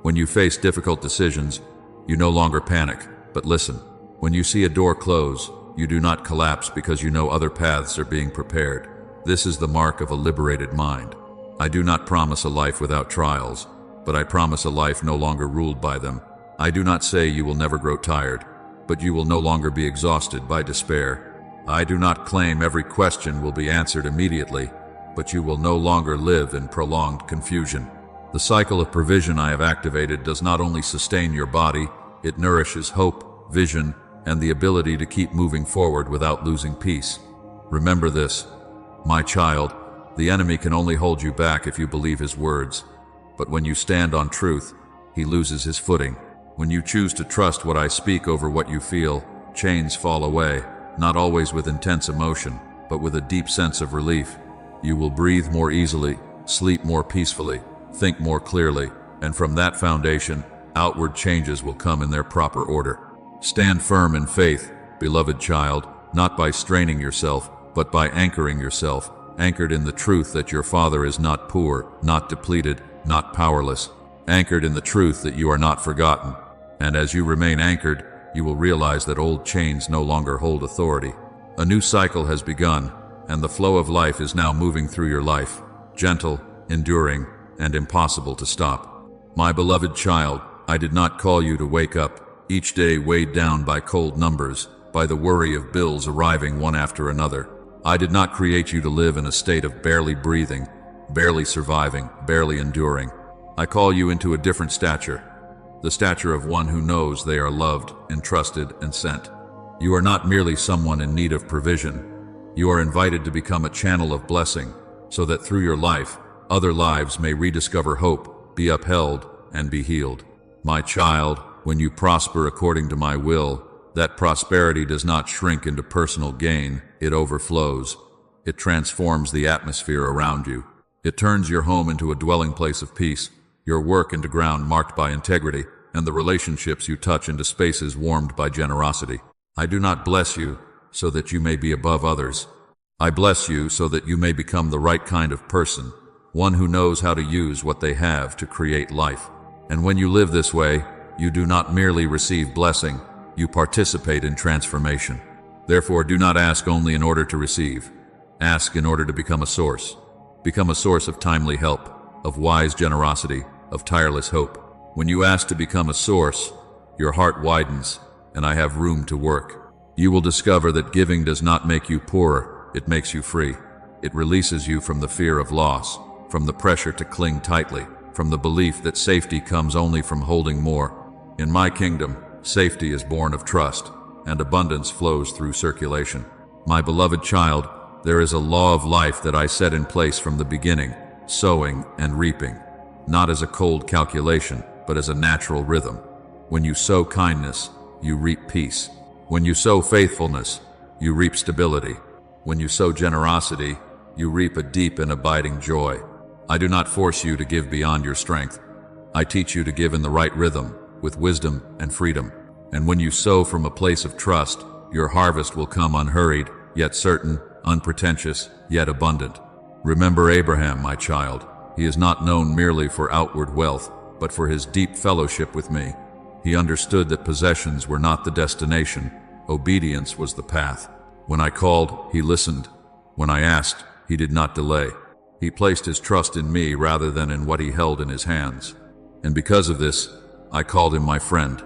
When you face difficult decisions, you no longer panic, but listen. When you see a door close, you do not collapse because you know other paths are being prepared. This is the mark of a liberated mind. I do not promise a life without trials, but I promise a life no longer ruled by them. I do not say you will never grow tired, but you will no longer be exhausted by despair. I do not claim every question will be answered immediately, but you will no longer live in prolonged confusion. The cycle of provision I have activated does not only sustain your body, it nourishes hope, vision, and the ability to keep moving forward without losing peace. Remember this, my child, the enemy can only hold you back if you believe his words, but when you stand on truth, he loses his footing. When you choose to trust what I speak over what you feel, chains fall away. Not always with intense emotion, but with a deep sense of relief. You will breathe more easily, sleep more peacefully, think more clearly, and from that foundation, outward changes will come in their proper order. Stand firm in faith, beloved child, not by straining yourself, but by anchoring yourself, anchored in the truth that your Father is not poor, not depleted, not powerless, anchored in the truth that you are not forgotten. And as you remain anchored, you will realize that old chains no longer hold authority. A new cycle has begun, and the flow of life is now moving through your life, gentle, enduring, and impossible to stop. My beloved child, I did not call you to wake up each day weighed down by cold numbers, by the worry of bills arriving one after another. I did not create you to live in a state of barely breathing, barely surviving, barely enduring. I call you into a different stature, the stature of one who knows they are loved, entrusted, and sent. You are not merely someone in need of provision. You are invited to become a channel of blessing, so that through your life, other lives may rediscover hope, be upheld, and be healed. My child, when you prosper according to my will, that prosperity does not shrink into personal gain, it overflows. It transforms the atmosphere around you. It turns your home into a dwelling place of peace, your work into ground marked by integrity, and the relationships you touch into spaces warmed by generosity. I do not bless you so that you may be above others. I bless you so that you may become the right kind of person, one who knows how to use what they have to create life. And when you live this way, you do not merely receive blessing, you participate in transformation. Therefore, do not ask only in order to receive. Ask in order to become a source. Become a source of timely help, of wise generosity, of tireless hope. When you ask to become a source, your heart widens, and I have room to work. You will discover that giving does not make you poorer, it makes you free. It releases you from the fear of loss, from the pressure to cling tightly, from the belief that safety comes only from holding more. In my kingdom, safety is born of trust, and abundance flows through circulation. My beloved child, there is a law of life that I set in place from the beginning, sowing and reaping, not as a cold calculation, but as a natural rhythm. When you sow kindness, you reap peace. When you sow faithfulness, you reap stability. When you sow generosity, you reap a deep and abiding joy. I do not force you to give beyond your strength. I teach you to give in the right rhythm, with wisdom and freedom. And when you sow from a place of trust, your harvest will come unhurried, yet certain, unpretentious, yet abundant. Remember Abraham, my child. He is not known merely for outward wealth, but for his deep fellowship with me. He understood that possessions were not the destination, obedience was the path. When I called, he listened. When I asked, he did not delay. He placed his trust in me rather than in what he held in his hands. And because of this, I called him my friend.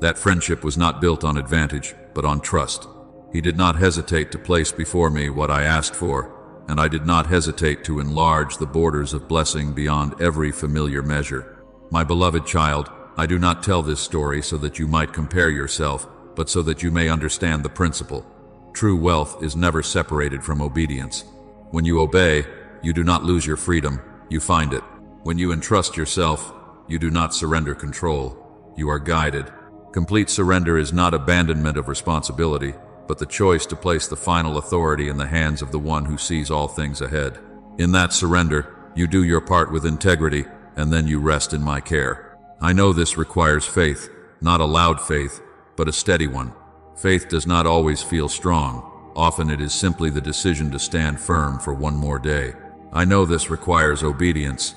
That friendship was not built on advantage, but on trust. He did not hesitate to place before me what I asked for, and I did not hesitate to enlarge the borders of blessing beyond every familiar measure. My beloved child, I do not tell this story so that you might compare yourself, but so that you may understand the principle. True wealth is never separated from obedience. When you obey, you do not lose your freedom, you find it. When you entrust yourself, you do not surrender control, you are guided. Complete surrender is not abandonment of responsibility, but the choice to place the final authority in the hands of the one who sees all things ahead. In that surrender, you do your part with integrity, and then you rest in my care. I know this requires faith, not a loud faith, but a steady one. Faith does not always feel strong. Often it is simply the decision to stand firm for one more day. I know this requires obedience,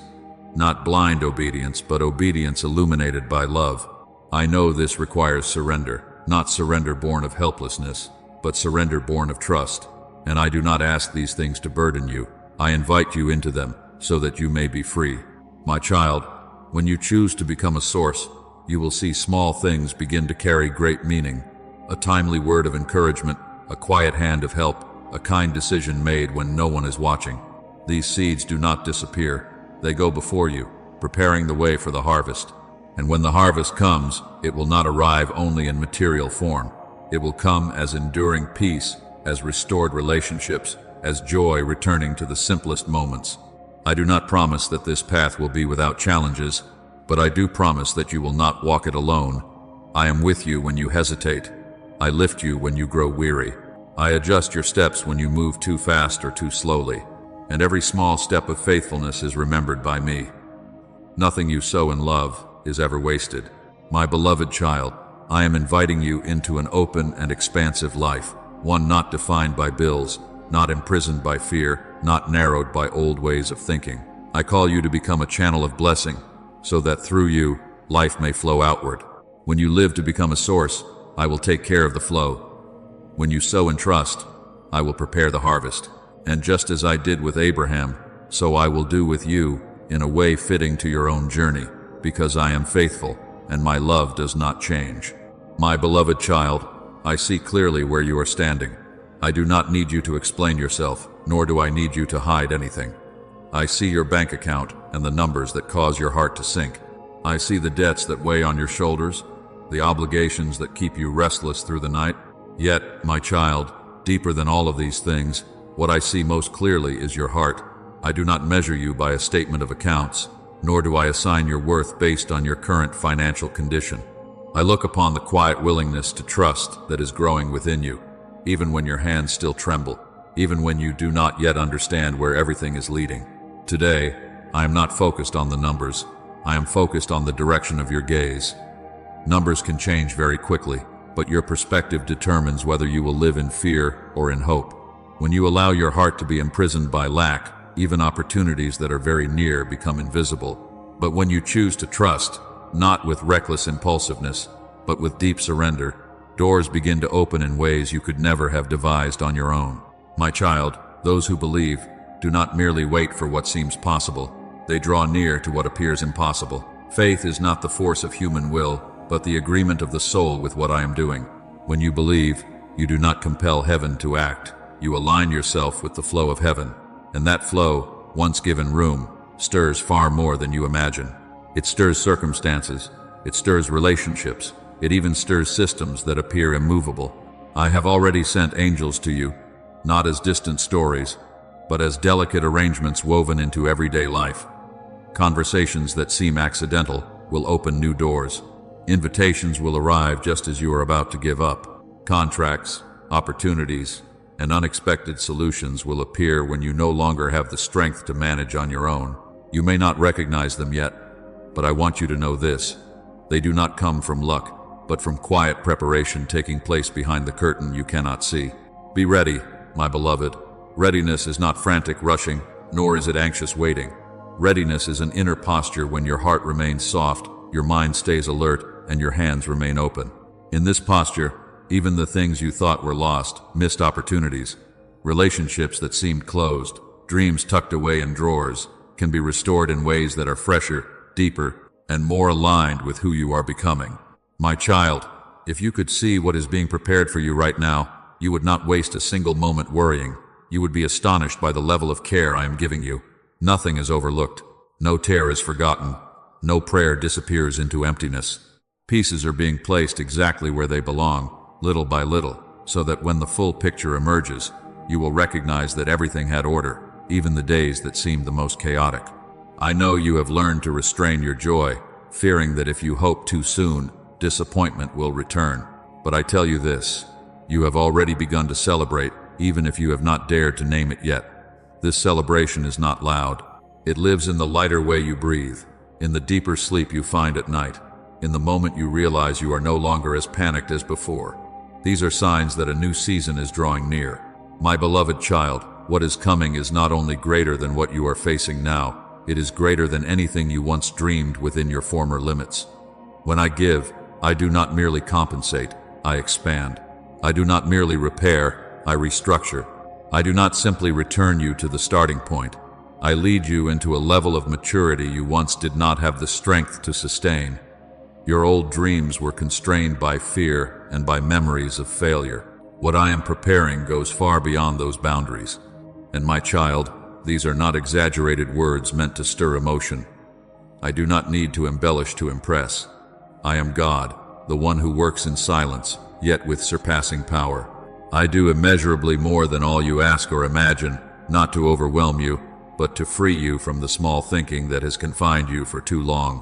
not blind obedience, but obedience illuminated by love. I know this requires surrender, not surrender born of helplessness, but surrender born of trust. And I do not ask these things to burden you. I invite you into them so that you may be free. My child, when you choose to become a source, you will see small things begin to carry great meaning. A timely word of encouragement, a quiet hand of help, a kind decision made when no one is watching. These seeds do not disappear. They go before you, preparing the way for the harvest. And when the harvest comes, it will not arrive only in material form. It will come as enduring peace, as restored relationships, as joy returning to the simplest moments. I do not promise that this path will be without challenges, but I do promise that you will not walk it alone. I am with you when you hesitate. I lift you when you grow weary. I adjust your steps when you move too fast or too slowly. And every small step of faithfulness is remembered by me. Nothing you sow in love is ever wasted. My beloved child, I am inviting you into an open and expansive life, one not defined by bills, not imprisoned by fear, not narrowed by old ways of thinking. I call you to become a channel of blessing, so that through you, life may flow outward. When you live to become a source, I will take care of the flow. When you sow in trust, I will prepare the harvest. And just as I did with Abraham, so I will do with you, in a way fitting to your own journey, because I am faithful, and my love does not change. My beloved child, I see clearly where you are standing. I do not need you to explain yourself, nor do I need you to hide anything. I see your bank account and the numbers that cause your heart to sink. I see the debts that weigh on your shoulders, the obligations that keep you restless through the night. Yet, my child, deeper than all of these things, what I see most clearly is your heart. I do not measure you by a statement of accounts, nor do I assign your worth based on your current financial condition. I look upon the quiet willingness to trust that is growing within you, even when your hands still tremble, even when you do not yet understand where everything is leading. Today, I am not focused on the numbers. I am focused on the direction of your gaze. Numbers can change very quickly, but your perspective determines whether you will live in fear or in hope. When you allow your heart to be imprisoned by lack, even opportunities that are very near become invisible. But when you choose to trust, not with reckless impulsiveness, but with deep surrender, doors begin to open in ways you could never have devised on your own. My child, those who believe do not merely wait for what seems possible. They draw near to what appears impossible. Faith is not the force of human will, but the agreement of the soul with what I am doing. When you believe, you do not compel heaven to act. You align yourself with the flow of heaven, and that flow, once given room, stirs far more than you imagine. It stirs circumstances, it stirs relationships, it even stirs systems that appear immovable. I have already sent angels to you, not as distant stories, but as delicate arrangements woven into everyday life. Conversations that seem accidental will open new doors. Invitations will arrive just as you are about to give up. Contracts, opportunities, and unexpected solutions will appear when you no longer have the strength to manage on your own. You may not recognize them yet, but I want you to know this. They do not come from luck, but from quiet preparation taking place behind the curtain you cannot see. Be ready, my beloved. Readiness is not frantic rushing, nor is it anxious waiting. Readiness is an inner posture when your heart remains soft, your mind stays alert, and your hands remain open. In this posture, even the things you thought were lost, missed opportunities, relationships that seemed closed, dreams tucked away in drawers, can be restored in ways that are fresher, deeper, and more aligned with who you are becoming. My child, if you could see what is being prepared for you right now, you would not waste a single moment worrying. You would be astonished by the level of care I am giving you. Nothing is overlooked. No tear is forgotten. No prayer disappears into emptiness. Pieces are being placed exactly where they belong, little by little, so that when the full picture emerges, you will recognize that everything had order, even the days that seemed the most chaotic. I know you have learned to restrain your joy, fearing that if you hope too soon, disappointment will return. But I tell you this, you have already begun to celebrate, even if you have not dared to name it yet. This celebration is not loud. It lives in the lighter way you breathe, in the deeper sleep you find at night, in the moment you realize you are no longer as panicked as before. These are signs that a new season is drawing near. My beloved child, what is coming is not only greater than what you are facing now, it is greater than anything you once dreamed within your former limits. When I give, I do not merely compensate, I expand. I do not merely repair, I restructure. I do not simply return you to the starting point. I lead you into a level of maturity you once did not have the strength to sustain. Your old dreams were constrained by fear and by memories of failure. What I am preparing goes far beyond those boundaries. And my child, these are not exaggerated words meant to stir emotion. I do not need to embellish to impress. I am God, the one who works in silence, yet with surpassing power. I do immeasurably more than all you ask or imagine, not to overwhelm you, but to free you from the small thinking that has confined you for too long.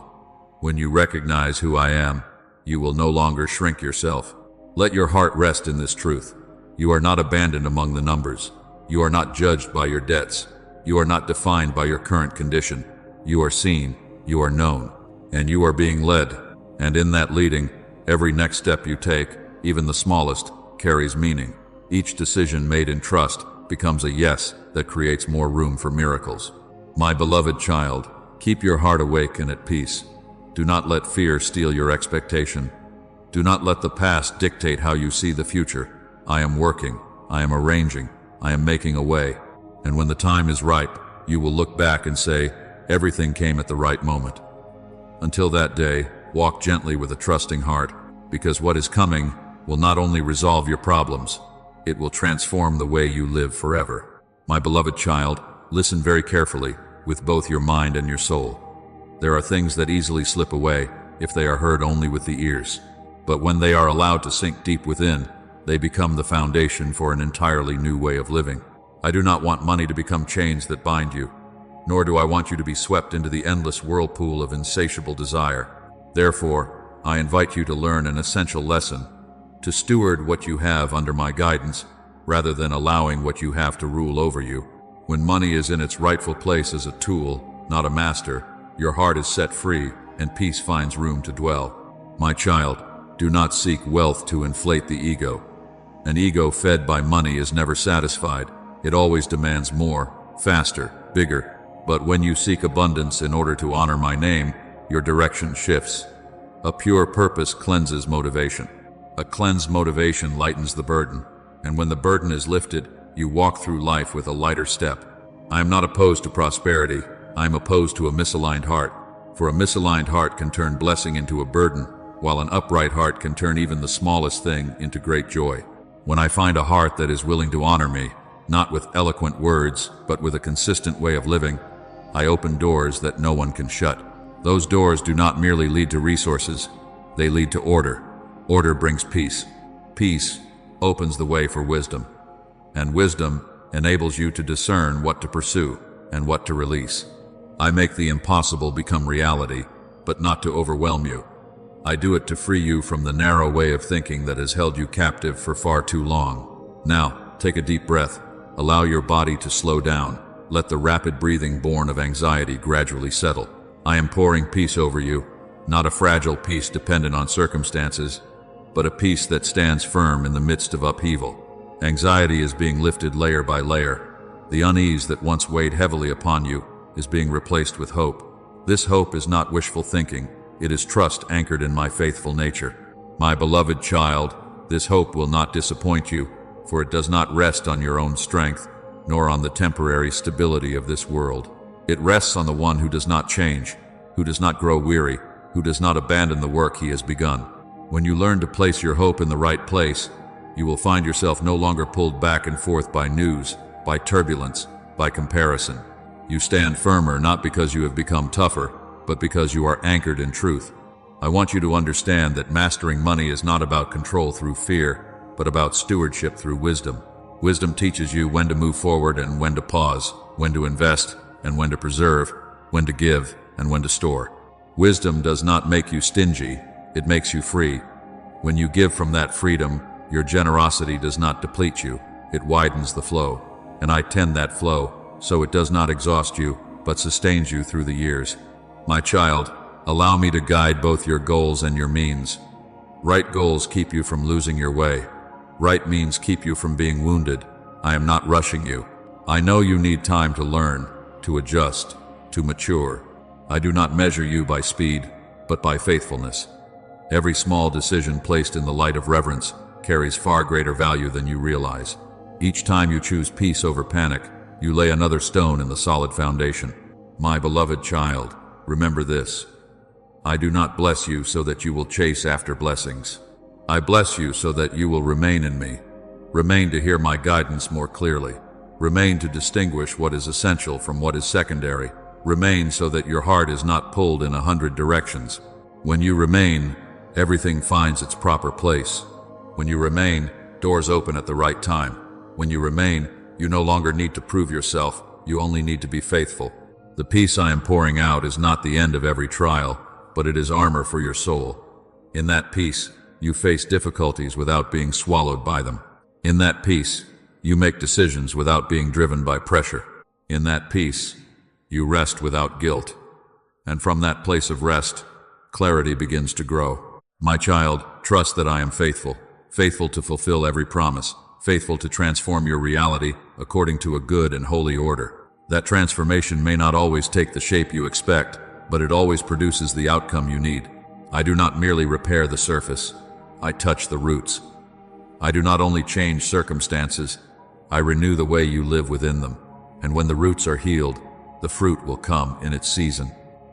When you recognize who I am, you will no longer shrink yourself. Let your heart rest in this truth. You are not abandoned among the numbers. You are not judged by your debts. You are not defined by your current condition. You are seen, you are known, and you are being led. And in that leading, every next step you take, even the smallest, carries meaning. Each decision made in trust, becomes a yes that creates more room for miracles. My beloved child, keep your heart awake and at peace. Do not let fear steal your expectation. Do not let the past dictate how you see the future. I am working, I am arranging, I am making a way. And when the time is ripe, you will look back and say, everything came at the right moment. Until that day, walk gently with a trusting heart, because what is coming will not only resolve your problems, it will transform the way you live forever. My beloved child, listen very carefully with both your mind and your soul. There are things that easily slip away if they are heard only with the ears. But when they are allowed to sink deep within, they become the foundation for an entirely new way of living. I do not want money to become chains that bind you, nor do I want you to be swept into the endless whirlpool of insatiable desire. Therefore, I invite you to learn an essential lesson, to steward what you have under my guidance, rather than allowing what you have to rule over you. When money is in its rightful place as a tool, not a master, your heart is set free and peace finds room to dwell. My child, do not seek wealth to inflate the ego. An ego fed by money is never satisfied. It always demands more, faster, bigger. But when you seek abundance in order to honor my name, your direction shifts. A pure purpose cleanses motivation. A cleansed motivation lightens the burden. And when the burden is lifted, you walk through life with a lighter step. I am not opposed to prosperity. I am opposed to a misaligned heart. For a misaligned heart can turn blessing into a burden, while an upright heart can turn even the smallest thing into great joy. When I find a heart that is willing to honor me, not with eloquent words, but with a consistent way of living, I open doors that no one can shut. Those doors do not merely lead to resources, they lead to order. Order brings peace. Peace opens the way for wisdom. And wisdom enables you to discern what to pursue and what to release. I make the impossible become reality, but not to overwhelm you. I do it to free you from the narrow way of thinking that has held you captive for far too long. Now, take a deep breath. Allow your body to slow down. Let the rapid breathing born of anxiety gradually settle. I am pouring peace over you, not a fragile peace dependent on circumstances, but a peace that stands firm in the midst of upheaval. Anxiety is being lifted layer by layer. The unease that once weighed heavily upon you is being replaced with hope. This hope is not wishful thinking. It is trust anchored in my faithful nature. My beloved child, this hope will not disappoint you, for it does not rest on your own strength, nor on the temporary stability of this world. It rests on the one who does not change, who does not grow weary, who does not abandon the work he has begun. When you learn to place your hope in the right place, you will find yourself no longer pulled back and forth by news, by turbulence, by comparison. You stand firmer not because you have become tougher, but because you are anchored in truth. I want you to understand that mastering money is not about control through fear, but about stewardship through wisdom. Wisdom teaches you when to move forward and when to pause, when to invest and when to preserve, when to give and when to store. Wisdom does not make you stingy, it makes you free. When you give from that freedom, your generosity does not deplete you, it widens the flow. And I tend that flow, so it does not exhaust you, but sustains you through the years. My child, allow me to guide both your goals and your means. Right goals keep you from losing your way. Right means keep you from being wounded. I am not rushing you. I know you need time to learn, to adjust, to mature. I do not measure you by speed, but by faithfulness. Every small decision placed in the light of reverence carries far greater value than you realize. Each time you choose peace over panic, you lay another stone in the solid foundation. My beloved child, remember this. I do not bless you so that you will chase after blessings. I bless you so that you will remain in me. Remain to hear my guidance more clearly. Remain to distinguish what is essential from what is secondary. Remain so that your heart is not pulled in 100 directions. When you remain, everything finds its proper place. When you remain, doors open at the right time. When you remain, you no longer need to prove yourself, you only need to be faithful. The peace I am pouring out is not the end of every trial, but it is armor for your soul. In that peace, you face difficulties without being swallowed by them. In that peace, you make decisions without being driven by pressure. In that peace, you rest without guilt. And from that place of rest, clarity begins to grow. My child, trust that I am faithful, faithful to fulfill every promise, faithful to transform your reality, according to a good and holy order. That transformation may not always take the shape you expect, but it always produces the outcome you need. I do not merely repair the surface, I touch the roots. I do not only change circumstances, I renew the way you live within them. And when the roots are healed, the fruit will come in its season.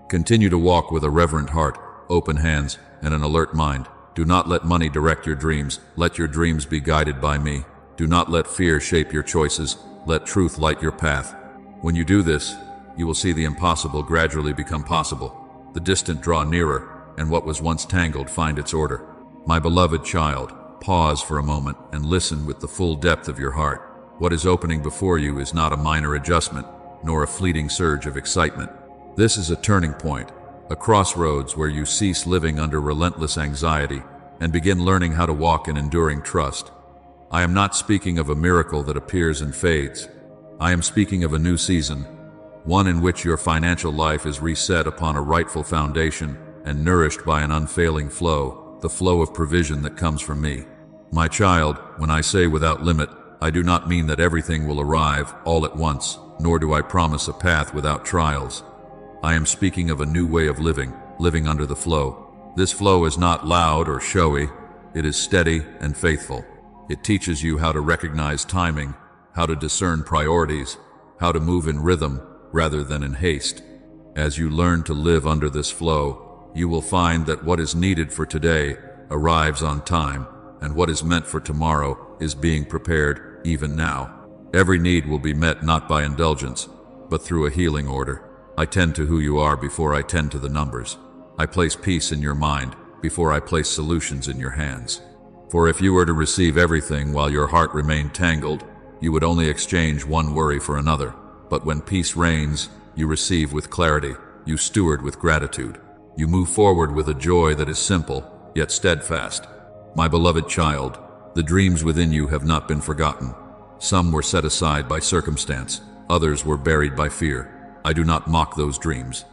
Continue to walk with a reverent heart, open hands, and an alert mind. Do not let money direct your dreams. Let your dreams be guided by me. Do not let fear shape your choices. Let truth light your path. When you do this, you will see the impossible gradually become possible, the distant draw nearer, and what was once tangled find its order. My beloved child, pause for a moment and listen with the full depth of your heart. What is opening before you is not a minor adjustment, nor a fleeting surge of excitement. This is a turning point, a crossroads where you cease living under relentless anxiety and begin learning how to walk in enduring trust. I am not speaking of a miracle that appears and fades. I am speaking of a new season, one in which your financial life is reset upon a rightful foundation and nourished by an unfailing flow, the flow of provision that comes from me. My child, when I say without limit, I do not mean that everything will arrive all at once, nor do I promise a path without trials. I am speaking of a new way of living, living under the flow. This flow is not loud or showy, it is steady and faithful. It teaches you how to recognize timing, how to discern priorities, how to move in rhythm rather than in haste. As you learn to live under this flow, you will find that what is needed for today arrives on time, and what is meant for tomorrow is being prepared even now. Every need will be met not by indulgence, but through a healing order. I tend to who you are before I tend to the numbers. I place peace in your mind before I place solutions in your hands. For if you were to receive everything while your heart remained tangled, you would only exchange one worry for another. But when peace reigns, you receive with clarity, you steward with gratitude. You move forward with a joy that is simple, yet steadfast. My beloved child, the dreams within you have not been forgotten. Some were set aside by circumstance, others were buried by fear. I do not mock those dreams.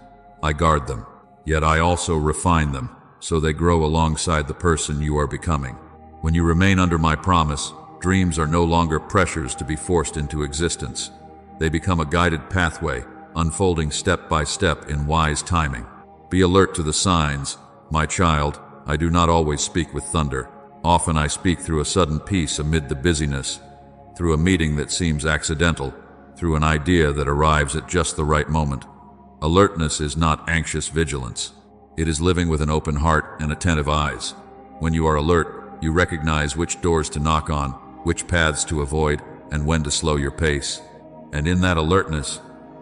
I guard them, yet I also refine them, so they grow alongside the person you are becoming. When you remain under my promise, dreams are no longer pressures to be forced into existence. They become a guided pathway, unfolding step by step in wise timing. Be alert to the signs, my child. I do not always speak with thunder. Often I speak through a sudden peace amid the busyness, through a meeting that seems accidental, through an idea that arrives at just the right moment. Alertness is not anxious vigilance. It is living with an open heart and attentive eyes. When you are alert, you recognize which doors to knock on, which paths to avoid, and when to slow your pace. And in that alertness,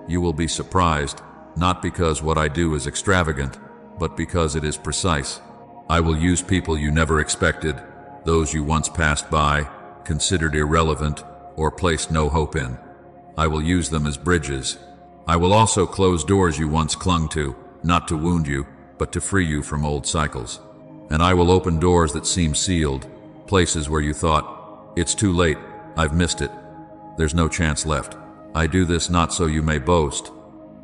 you will be surprised, not because what I do is extravagant, but because it is precise. I will use people you never expected, those you once passed by, considered irrelevant, or placed no hope in. I will use them as bridges. I will also close doors you once clung to, not to wound you, but to free you from old cycles. And I will open doors that seem sealed, places where you thought, it's too late, I've missed it, there's no chance left. I do this not so you may boast,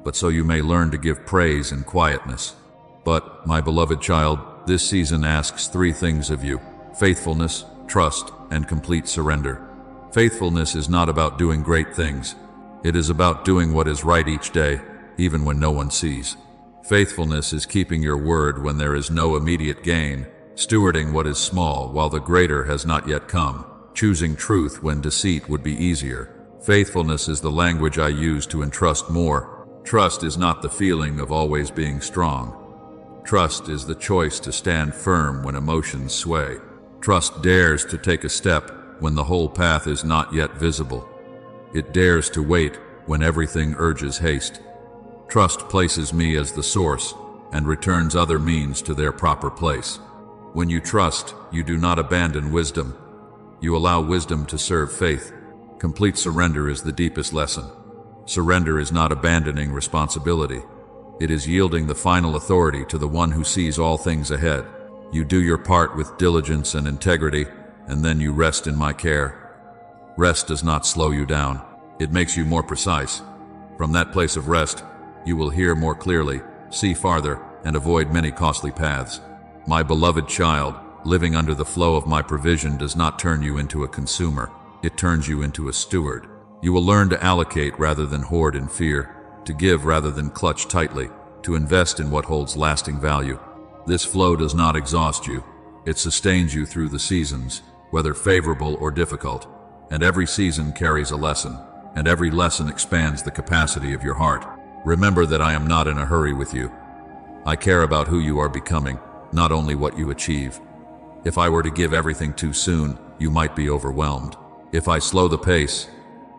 but so you may learn to give praise in quietness. But, my beloved child, this season asks three things of you: faithfulness, trust, and complete surrender. Faithfulness is not about doing great things. It is about doing what is right each day, even when no one sees. Faithfulness is keeping your word when there is no immediate gain, stewarding what is small while the greater has not yet come, choosing truth when deceit would be easier. Faithfulness is the language I use to entrust more. Trust is not the feeling of always being strong. Trust is the choice to stand firm when emotions sway. Trust dares to take a step when the whole path is not yet visible. It dares to wait when everything urges haste. Trust places me as the source and returns other means to their proper place. When you trust, you do not abandon wisdom. You allow wisdom to serve faith. Complete surrender is the deepest lesson. Surrender is not abandoning responsibility. It is yielding the final authority to the one who sees all things ahead. You do your part with diligence and integrity, and then you rest in my care. Rest does not slow you down. It makes you more precise. From that place of rest, you will hear more clearly, see farther, and avoid many costly paths. My beloved child, living under the flow of my provision does not turn you into a consumer. It turns you into a steward. You will learn to allocate rather than hoard in fear, to give rather than clutch tightly, to invest in what holds lasting value. This flow does not exhaust you. It sustains you through the seasons, whether favorable or difficult. And every season carries a lesson, and every lesson expands the capacity of your heart. Remember that I am not in a hurry with you. I care about who you are becoming, not only what you achieve. If I were to give everything too soon, you might be overwhelmed. If I slow the pace,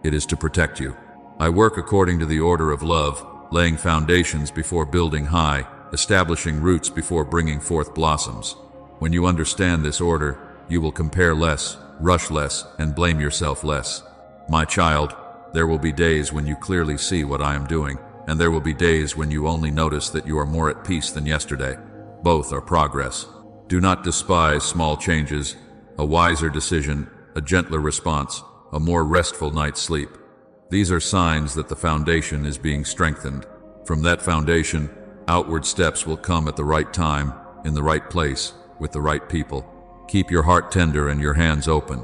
it is to protect you. I work according to the order of love, laying foundations before building high, establishing roots before bringing forth blossoms. When you understand this order, you will compare less, rush less, and blame yourself less. My child, there will be days when you clearly see what I am doing, and there will be days when you only notice that you are more at peace than yesterday. Both are progress. Do not despise small changes, a wiser decision, a gentler response, a more restful night's sleep. These are signs that the foundation is being strengthened. From that foundation, outward steps will come at the right time, in the right place, with the right people. Keep your heart tender and your hands open.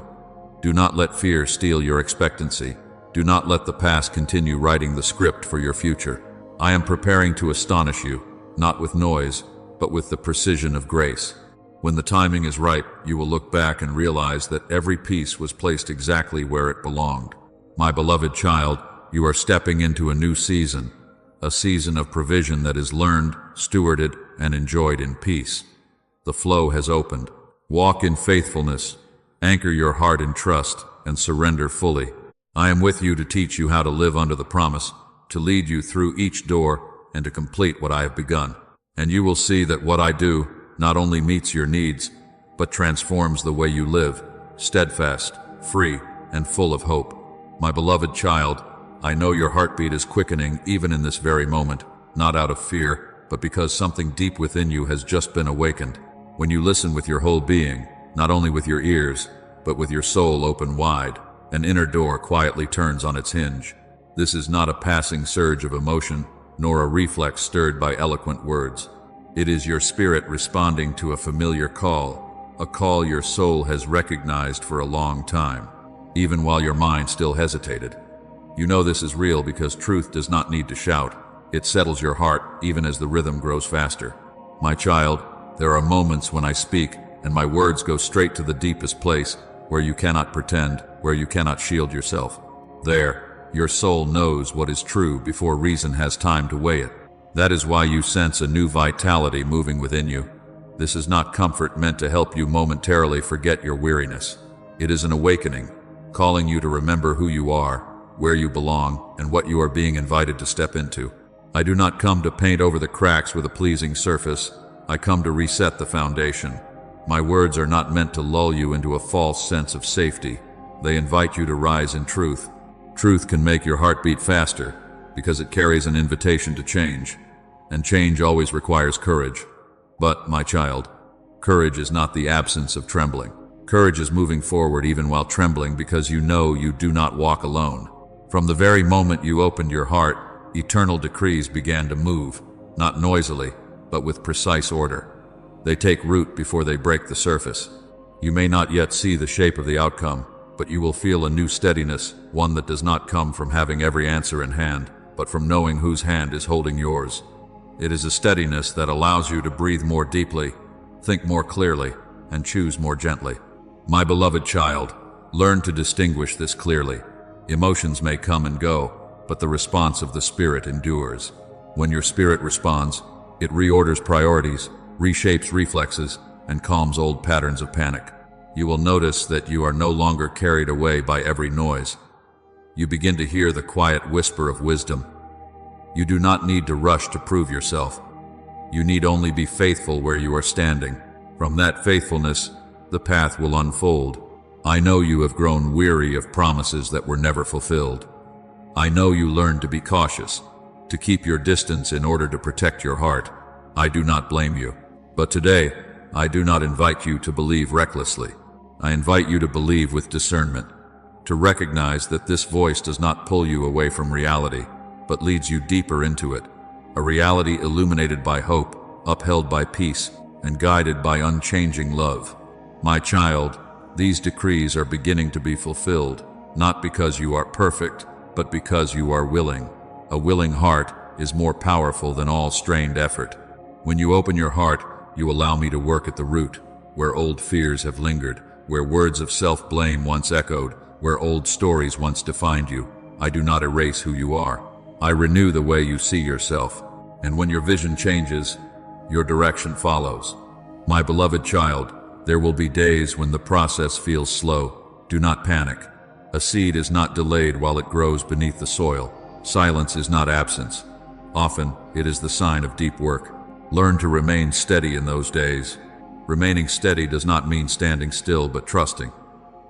Do not let fear steal your expectancy. Do not let the past continue writing the script for your future. I am preparing to astonish you, not with noise, but with the precision of grace. When the timing is ripe, you will look back and realize that every piece was placed exactly where it belonged. My beloved child, you are stepping into a new season, a season of provision that is learned, stewarded, and enjoyed in peace. The flow has opened. Walk in faithfulness, anchor your heart in trust, and surrender fully. I am with you to teach you how to live under the promise, to lead you through each door, and to complete what I have begun. And you will see that what I do not only meets your needs, but transforms the way you live, steadfast, free, and full of hope. My beloved child, I know your heartbeat is quickening even in this very moment, not out of fear, but because something deep within you has just been awakened. When you listen with your whole being, not only with your ears, but with your soul open wide, an inner door quietly turns on its hinge. This is not a passing surge of emotion, nor a reflex stirred by eloquent words. It is your spirit responding to a familiar call, a call your soul has recognized for a long time, even while your mind still hesitated. You know this is real because truth does not need to shout. It settles your heart even as the rhythm grows faster. My child, there are moments when I speak and my words go straight to the deepest place, where you cannot pretend, where you cannot shield yourself. There, your soul knows what is true before reason has time to weigh it. That is why you sense a new vitality moving within you. This is not comfort meant to help you momentarily forget your weariness. It is an awakening, calling you to remember who you are, where you belong, and what you are being invited to step into. I do not come to paint over the cracks with a pleasing surface. I come to reset the foundation. My words are not meant to lull you into a false sense of safety. They invite you to rise in truth. Truth can make your heart beat faster, because it carries an invitation to change. And change always requires courage. But, my child, courage is not the absence of trembling. Courage is moving forward even while trembling because you know you do not walk alone. From the very moment you opened your heart, eternal decrees began to move, not noisily, but with precise order. They take root before they break the surface. You may not yet see the shape of the outcome, but you will feel a new steadiness, one that does not come from having every answer in hand, but from knowing whose hand is holding yours. It is a steadiness that allows you to breathe more deeply, think more clearly, and choose more gently. My beloved child, learn to distinguish this clearly. Emotions may come and go, but the response of the spirit endures. When your spirit responds, it reorders priorities, reshapes reflexes, and calms old patterns of panic. You will notice that you are no longer carried away by every noise. You begin to hear the quiet whisper of wisdom. You do not need to rush to prove yourself. You need only be faithful where you are standing. From that faithfulness, the path will unfold. I know you have grown weary of promises that were never fulfilled. I know you learned to be cautious, to keep your distance in order to protect your heart. I do not blame you. But today, I do not invite you to believe recklessly. I invite you to believe with discernment, to recognize that this voice does not pull you away from reality, but leads you deeper into it. A reality illuminated by hope, upheld by peace, and guided by unchanging love. My child, these decrees are beginning to be fulfilled, not because you are perfect, but because you are willing. A willing heart is more powerful than all strained effort. When you open your heart, you allow me to work at the root, where old fears have lingered, where words of self-blame once echoed, where old stories once defined you. I do not erase who you are. I renew the way you see yourself. And when your vision changes, your direction follows. My beloved child, there will be days when the process feels slow. Do not panic. A seed is not delayed while it grows beneath the soil. Silence is not absence. Often, it is the sign of deep work. Learn to remain steady in those days. Remaining steady does not mean standing still, but trusting.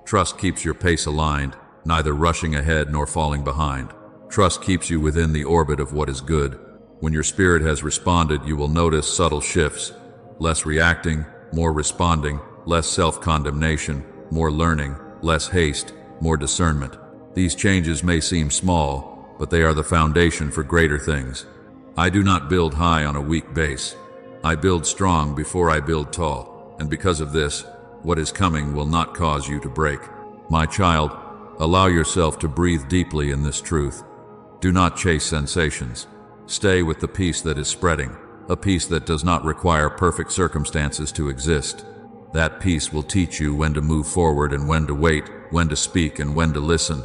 Trust keeps your pace aligned, neither rushing ahead nor falling behind. Trust keeps you within the orbit of what is good. When your spirit has responded, you will notice subtle shifts. Less reacting, more responding, less self-condemnation, more learning, less haste, more discernment. These changes may seem small, but they are the foundation for greater things. I do not build high on a weak base. I build strong before I build tall, and because of this, what is coming will not cause you to break. My child, allow yourself to breathe deeply in this truth. Do not chase sensations. Stay with the peace that is spreading, a peace that does not require perfect circumstances to exist. That peace will teach you when to move forward and when to wait, when to speak and when to listen.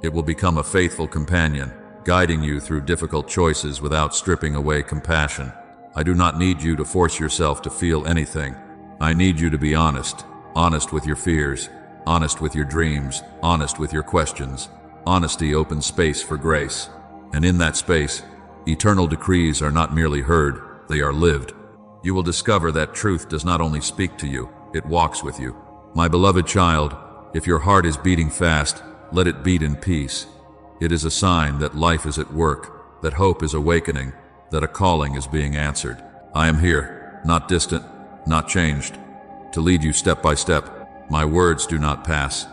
It will become a faithful companion, guiding you through difficult choices without stripping away compassion. I do not need you to force yourself to feel anything. I need you to be honest. Honest with your fears, honest with your dreams, honest with your questions. Honesty opens space for grace. And in that space, eternal decrees are not merely heard, they are lived. You will discover that truth does not only speak to you, it walks with you. My beloved child, if your heart is beating fast, let it beat in peace. It is a sign that life is at work, that hope is awakening, that a calling is being answered. I am here, not distant, not changed, to lead you step by step. My words do not pass.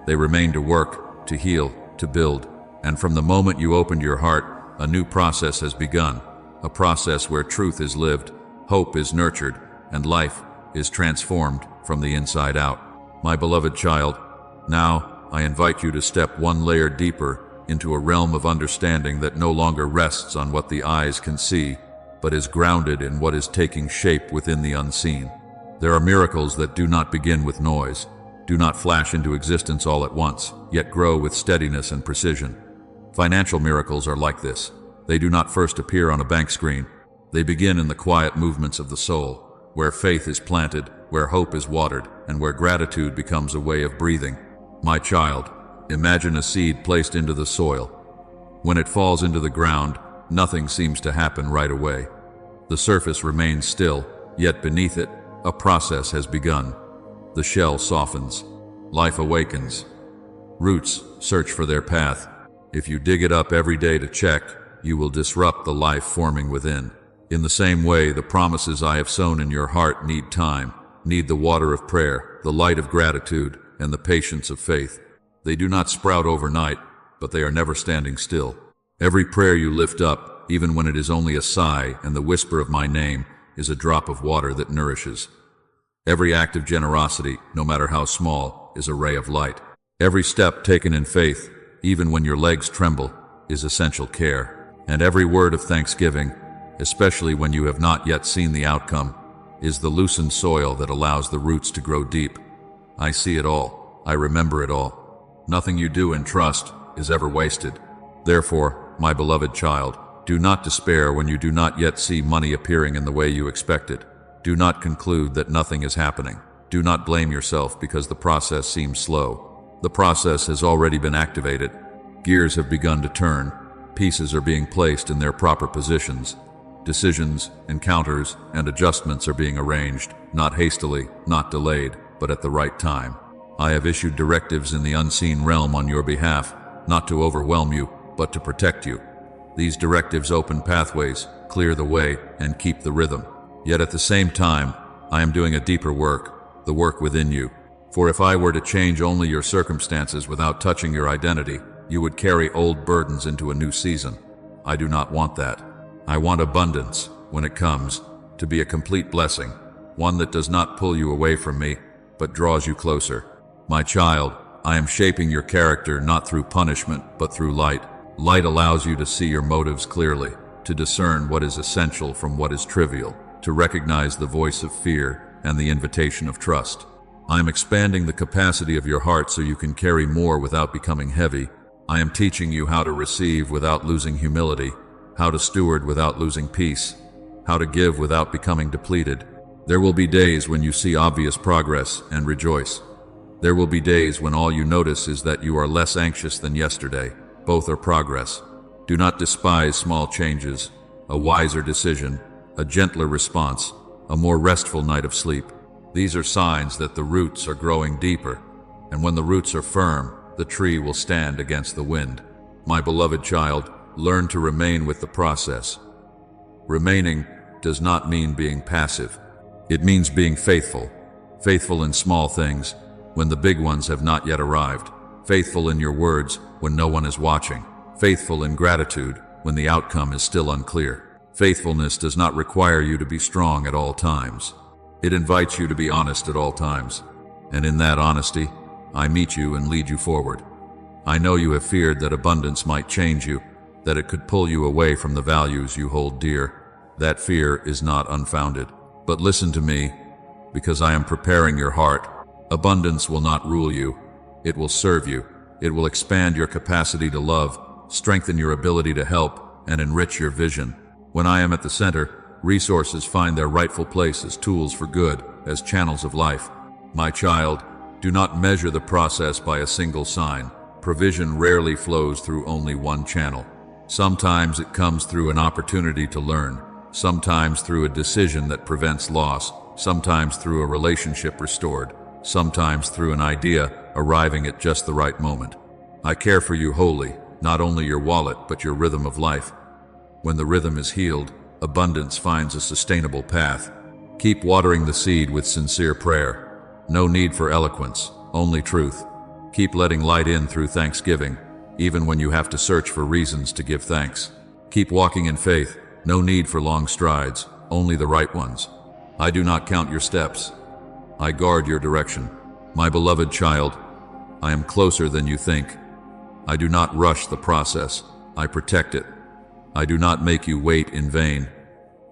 They remain to work, to heal, to build. And from the moment you opened your heart, a new process has begun. A process where truth is lived, hope is nurtured, and life is transformed from the inside out. My beloved child, now I invite you to step one layer deeper into a realm of understanding that no longer rests on what the eyes can see, but is grounded in what is taking shape within the unseen. There are miracles that do not begin with noise, do not flash into existence all at once, yet grow with steadiness and precision. Financial miracles are like this. They do not first appear on a bank screen. They begin in the quiet movements of the soul, where faith is planted, where hope is watered, and where gratitude becomes a way of breathing. My child, imagine a seed placed into the soil. When it falls into the ground, nothing seems to happen right away. The surface remains still, yet beneath it, a process has begun. The shell softens. Life awakens. Roots search for their path. If you dig it up every day to check, you will disrupt the life forming within. In the same way, the promises I have sown in your heart need time, need the water of prayer, the light of gratitude, and the patience of faith. They do not sprout overnight, but they are never standing still. Every prayer you lift up, even when it is only a sigh and the whisper of my name, is a drop of water that nourishes. Every act of generosity, no matter how small, is a ray of light. Every step taken in faith, even when your legs tremble, is essential care. And every word of thanksgiving, especially when you have not yet seen the outcome, is the loosened soil that allows the roots to grow deep. I see it all. I remember it all. Nothing you do in trust is ever wasted. Therefore, my beloved child, do not despair when you do not yet see money appearing in the way you expected. Do not conclude that nothing is happening. Do not blame yourself because the process seems slow. The process has already been activated. Gears have begun to turn. Pieces are being placed in their proper positions. Decisions, encounters, and adjustments are being arranged, not hastily, not delayed, but at the right time. I have issued directives in the unseen realm on your behalf, not to overwhelm you, but to protect you. These directives open pathways, clear the way, and keep the rhythm. Yet at the same time, I am doing a deeper work, the work within you. For if I were to change only your circumstances without touching your identity, you would carry old burdens into a new season. I do not want that. I want abundance, when it comes, to be a complete blessing, one that does not pull you away from me, but draws you closer. My child, I am shaping your character not through punishment, but through light. Light allows you to see your motives clearly, to discern what is essential from what is trivial, to recognize the voice of fear and the invitation of trust. I am expanding the capacity of your heart so you can carry more without becoming heavy. I am teaching you how to receive without losing humility, how to steward without losing peace, how to give without becoming depleted. There will be days when you see obvious progress and rejoice. There will be days when all you notice is that you are less anxious than yesterday. Both are progress. Do not despise small changes, a wiser decision, a gentler response, a more restful night of sleep. These are signs that the roots are growing deeper, and when the roots are firm, the tree will stand against the wind. My beloved child, learn to remain with the process. Remaining does not mean being passive. It means being faithful. Faithful in small things, when the big ones have not yet arrived. Faithful in your words when no one is watching. Faithful in gratitude when the outcome is still unclear. Faithfulness does not require you to be strong at all times. It invites you to be honest at all times. And in that honesty, I meet you and lead you forward. I know you have feared that abundance might change you, that it could pull you away from the values you hold dear. That fear is not unfounded. But listen to me, because I am preparing your heart. Abundance will not rule you. It will serve you. It will expand your capacity to love, strengthen your ability to help, and enrich your vision. When I am at the center, resources find their rightful place as tools for good, as channels of life. My child, do not measure the process by a single sign. Provision rarely flows through only one channel. Sometimes it comes through an opportunity to learn, sometimes through a decision that prevents loss, sometimes through a relationship restored, sometimes through an idea arriving at just the right moment. I care for you wholly, not only your wallet, but your rhythm of life. When the rhythm is healed, abundance finds a sustainable path. Keep watering the seed with sincere prayer. No need for eloquence, only truth. Keep letting light in through thanksgiving, even when you have to search for reasons to give thanks. Keep walking in faith, no need for long strides, only the right ones. I do not count your steps. I guard your direction. My beloved child, I am closer than you think. I do not rush the process. I protect it. I do not make you wait in vain.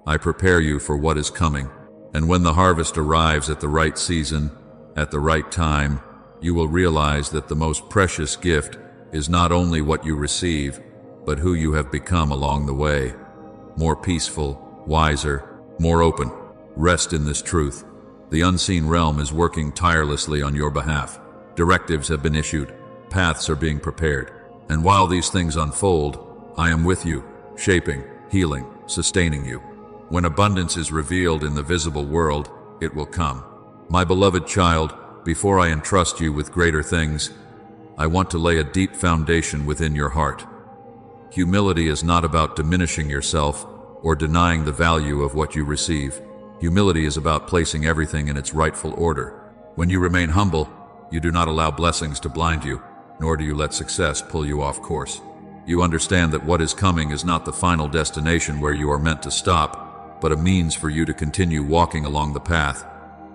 I prepare you for what is coming. And when the harvest arrives at the right season, at the right time, you will realize that the most precious gift is not only what you receive, but who you have become along the way. More peaceful, wiser, more open. Rest in this truth. The unseen realm is working tirelessly on your behalf. Directives have been issued. Paths are being prepared. And while these things unfold, I am with you, shaping, healing, sustaining you. When abundance is revealed in the visible world, it will come. My beloved child, before I entrust you with greater things, I want to lay a deep foundation within your heart. Humility is not about diminishing yourself or denying the value of what you receive. Humility is about placing everything in its rightful order. When you remain humble, you do not allow blessings to blind you, nor do you let success pull you off course. You understand that what is coming is not the final destination where you are meant to stop, but a means for you to continue walking along the path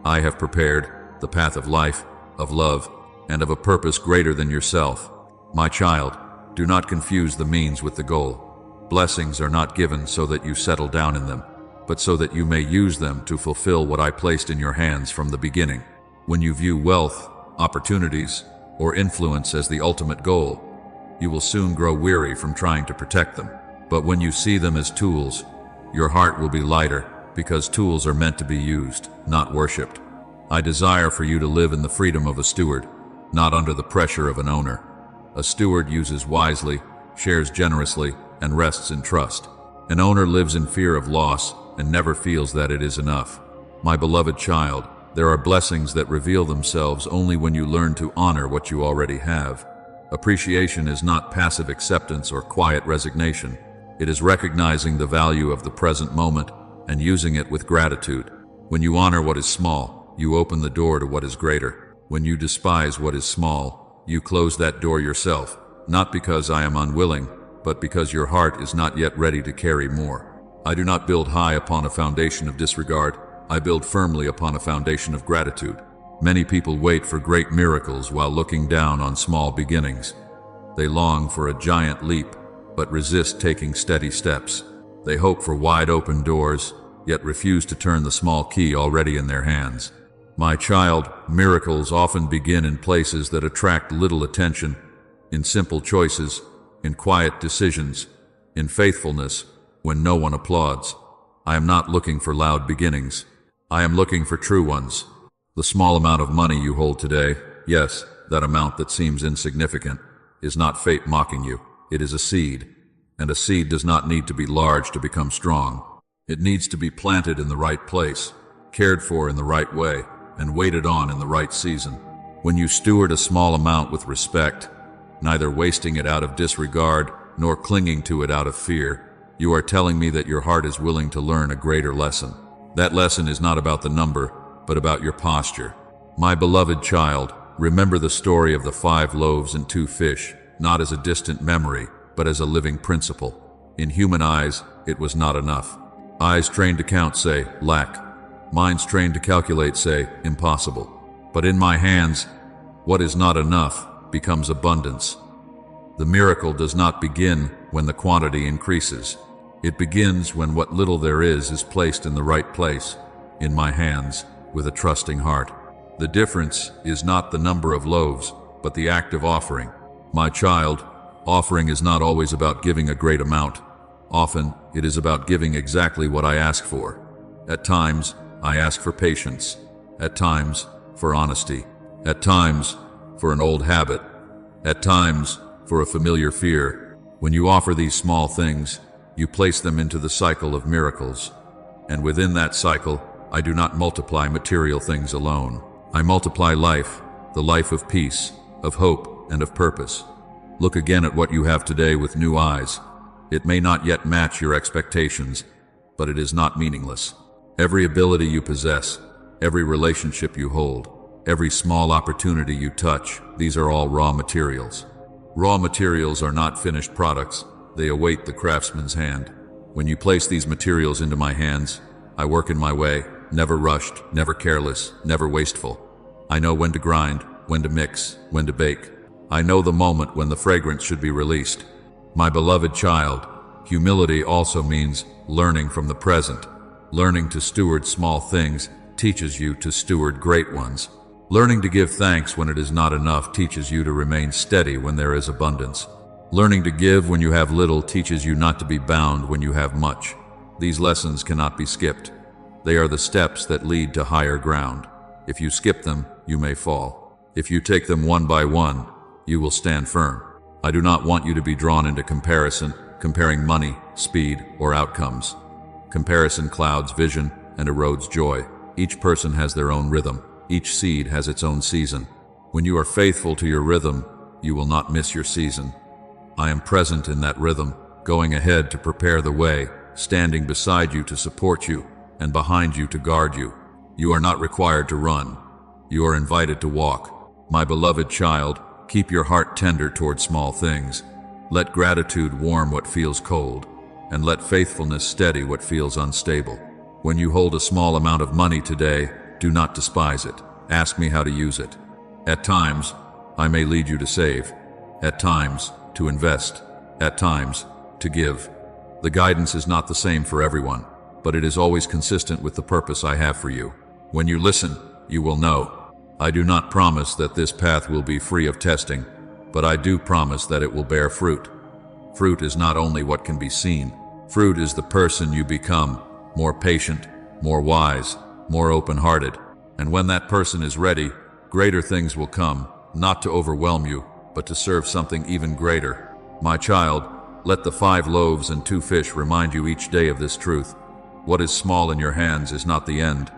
I have prepared, the path of life, of love, and of a purpose greater than yourself. My child, do not confuse the means with the goal. Blessings are not given so that you settle down in them, but so that you may use them to fulfill what I placed in your hands from the beginning. When you view wealth, opportunities, or influence as the ultimate goal, you will soon grow weary from trying to protect them. But when you see them as tools, your heart will be lighter, because tools are meant to be used, not worshipped. I desire for you to live in the freedom of a steward, not under the pressure of an owner. A steward uses wisely, shares generously, and rests in trust. An owner lives in fear of loss and never feels that it is enough. My beloved child, there are blessings that reveal themselves only when you learn to honor what you already have. Appreciation is not passive acceptance or quiet resignation. It is recognizing the value of the present moment and using it with gratitude. When you honor what is small, you open the door to what is greater. When you despise what is small, you close that door yourself, not because I am unwilling, but because your heart is not yet ready to carry more. I do not build high upon a foundation of disregard. I build firmly upon a foundation of gratitude. Many people wait for great miracles while looking down on small beginnings. They long for a giant leap, but resist taking steady steps. They hope for wide open doors, yet refuse to turn the small key already in their hands. My child, miracles often begin in places that attract little attention, in simple choices, in quiet decisions, in faithfulness, when no one applauds. I am not looking for loud beginnings. I am looking for true ones. The small amount of money you hold today, yes, that amount that seems insignificant, is not fate mocking you. It is a seed, and a seed does not need to be large to become strong. It needs to be planted in the right place, cared for in the right way, and waited on in the right season. When you steward a small amount with respect, neither wasting it out of disregard nor clinging to it out of fear, you are telling me that your heart is willing to learn a greater lesson. That lesson is not about the number, but about your posture. My beloved child, remember the story of the 5 loaves and 2 fish, not as a distant memory, but as a living principle. In human eyes, it was not enough. Eyes trained to count say, lack. Minds trained to calculate say, impossible. But in my hands, what is not enough becomes abundance. The miracle does not begin when the quantity increases. It begins when what little there is placed in the right place, in my hands, with a trusting heart. The difference is not the number of loaves, but the act of offering. My child, offering is not always about giving a great amount. Often, it is about giving exactly what I ask for. At times, I ask for patience. At times, for honesty. At times, for an old habit. At times, for a familiar fear. When you offer these small things, you place them into the cycle of miracles. And within that cycle, I do not multiply material things alone. I multiply life, the life of peace, of hope, and of purpose. Look again at what you have today with new eyes. It may not yet match your expectations, but it is not meaningless. Every ability you possess, every relationship you hold, every small opportunity you touch, these are all raw materials. Raw materials are not finished products. They await the craftsman's hand. When you place these materials into my hands, I work in my way, never rushed, never careless, never wasteful. I know when to grind, when to mix, when to bake. I know the moment when the fragrance should be released. My beloved child, humility also means learning from the present. Learning to steward small things teaches you to steward great ones. Learning to give thanks when it is not enough teaches you to remain steady when there is abundance. Learning to give when you have little teaches you not to be bound when you have much. These lessons cannot be skipped. They are the steps that lead to higher ground. If you skip them, you may fall. If you take them one by one, you will stand firm. I do not want you to be drawn into comparison, comparing money, speed, or outcomes. Comparison clouds vision and erodes joy. Each person has their own rhythm. Each seed has its own season. When you are faithful to your rhythm, you will not miss your season. I am present in that rhythm, going ahead to prepare the way, standing beside you to support you, and behind you to guard you. You are not required to run. You are invited to walk. My beloved child, keep your heart tender toward small things. Let gratitude warm what feels cold, and let faithfulness steady what feels unstable. When you hold a small amount of money today, do not despise it. Ask me how to use it. At times, I may lead you to save. At times, to invest. At times, to give. The guidance is not the same for everyone, but it is always consistent with the purpose I have for you. When you listen, you will know. I do not promise that this path will be free of testing, but I do promise that it will bear fruit. Fruit is not only what can be seen. Fruit is the person you become, more patient, more wise, more open-hearted. And when that person is ready, greater things will come, not to overwhelm you, but to serve something even greater. My child, let the 5 loaves and 2 fish remind you each day of this truth. What is small in your hands is not the end.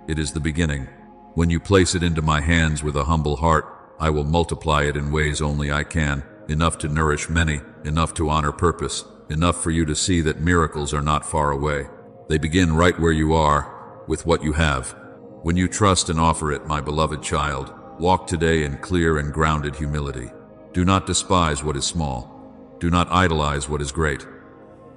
It is the beginning. When you place it into my hands with a humble heart, I will multiply it in ways only I can, enough to nourish many, enough to honor purpose, enough for you to see that miracles are not far away. They begin right where you are, with what you have. When you trust and offer it, my beloved child, walk today in clear and grounded humility. Do not despise what is small. Do not idolize what is great.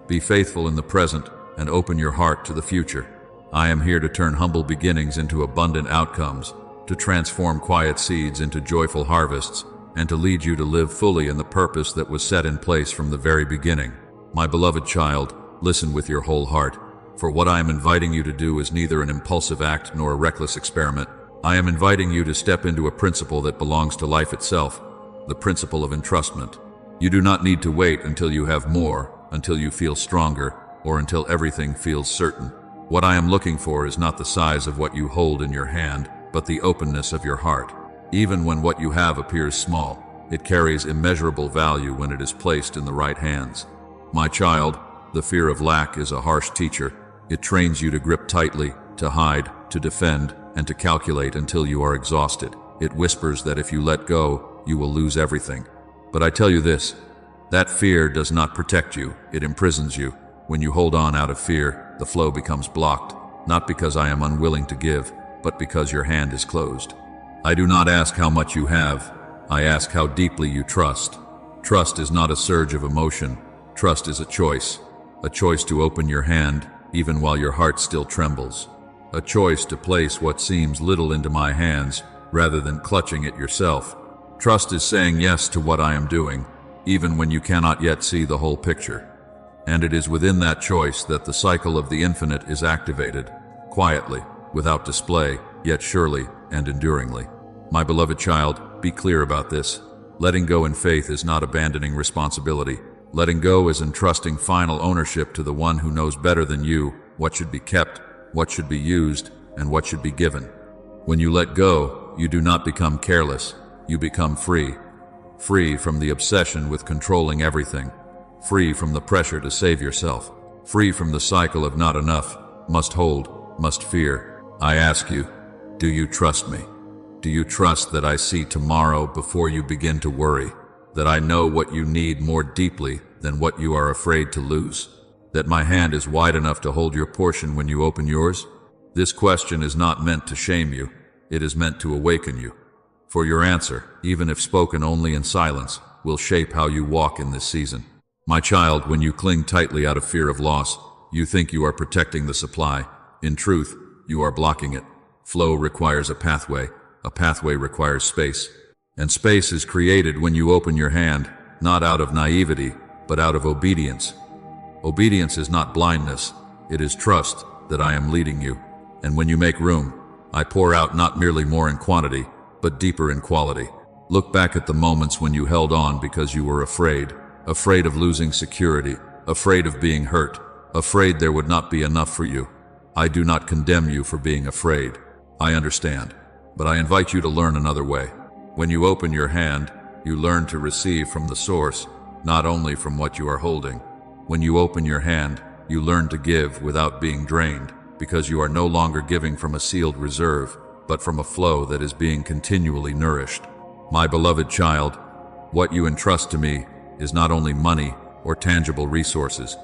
Be faithful in the present and open your heart to the future. I am here to turn humble beginnings into abundant outcomes, to transform quiet seeds into joyful harvests, and to lead you to live fully in the purpose that was set in place from the very beginning. My beloved child, listen with your whole heart, for what I am inviting you to do is neither an impulsive act nor a reckless experiment. I am inviting you to step into a principle that belongs to life itself, the principle of entrustment. You do not need to wait until you have more, until you feel stronger, or until everything feels certain. What I am looking for is not the size of what you hold in your hand, but the openness of your heart. Even when what you have appears small, it carries immeasurable value when it is placed in the right hands. My child, the fear of lack is a harsh teacher. It trains you to grip tightly, to hide, to defend, and to calculate until you are exhausted. It whispers that if you let go, you will lose everything. But I tell you this, that fear does not protect you, it imprisons you. When you hold on out of fear, the flow becomes blocked, not because I am unwilling to give, but because your hand is closed. I do not ask how much you have, I ask how deeply you trust. Trust is not a surge of emotion, trust is a choice to open your hand even while your heart still trembles. A choice to place what seems little into my hands rather than clutching it yourself. Trust is saying yes to what I am doing, even when you cannot yet see the whole picture. And it is within that choice that the cycle of the infinite is activated, quietly, without display, yet surely and enduringly. My beloved child, be clear about this. Letting go in faith is not abandoning responsibility. Letting go is entrusting final ownership to the one who knows better than you what should be kept, what should be used, and what should be given. When you let go, you do not become careless, you become free. Free from the obsession with controlling everything. Free from the pressure to save yourself. Free from the cycle of not enough, must hold, must fear. I ask you, do you trust me? Do you trust that I see tomorrow before you begin to worry? That I know what you need more deeply than what you are afraid to lose? That my hand is wide enough to hold your portion when you open yours? This question is not meant to shame you. It is meant to awaken you. For your answer, even if spoken only in silence, will shape how you walk in this season. My child, when you cling tightly out of fear of loss, you think you are protecting the supply. In truth, you are blocking it. Flow requires a pathway requires space. And space is created when you open your hand, not out of naivety, but out of obedience. Obedience is not blindness, it is trust that I am leading you. And when you make room, I pour out not merely more in quantity, but deeper in quality. Look back at the moments when you held on because you were afraid of losing security, afraid of being hurt, afraid there would not be enough for you. I do not condemn you for being afraid. I understand, but I invite you to learn another way. When you open your hand, you learn to receive from the source, not only from what you are holding. When you open your hand, you learn to give without being drained, because you are no longer giving from a sealed reserve, but from a flow that is being continually nourished. My beloved child, what you entrust to me is not only money or tangible resources.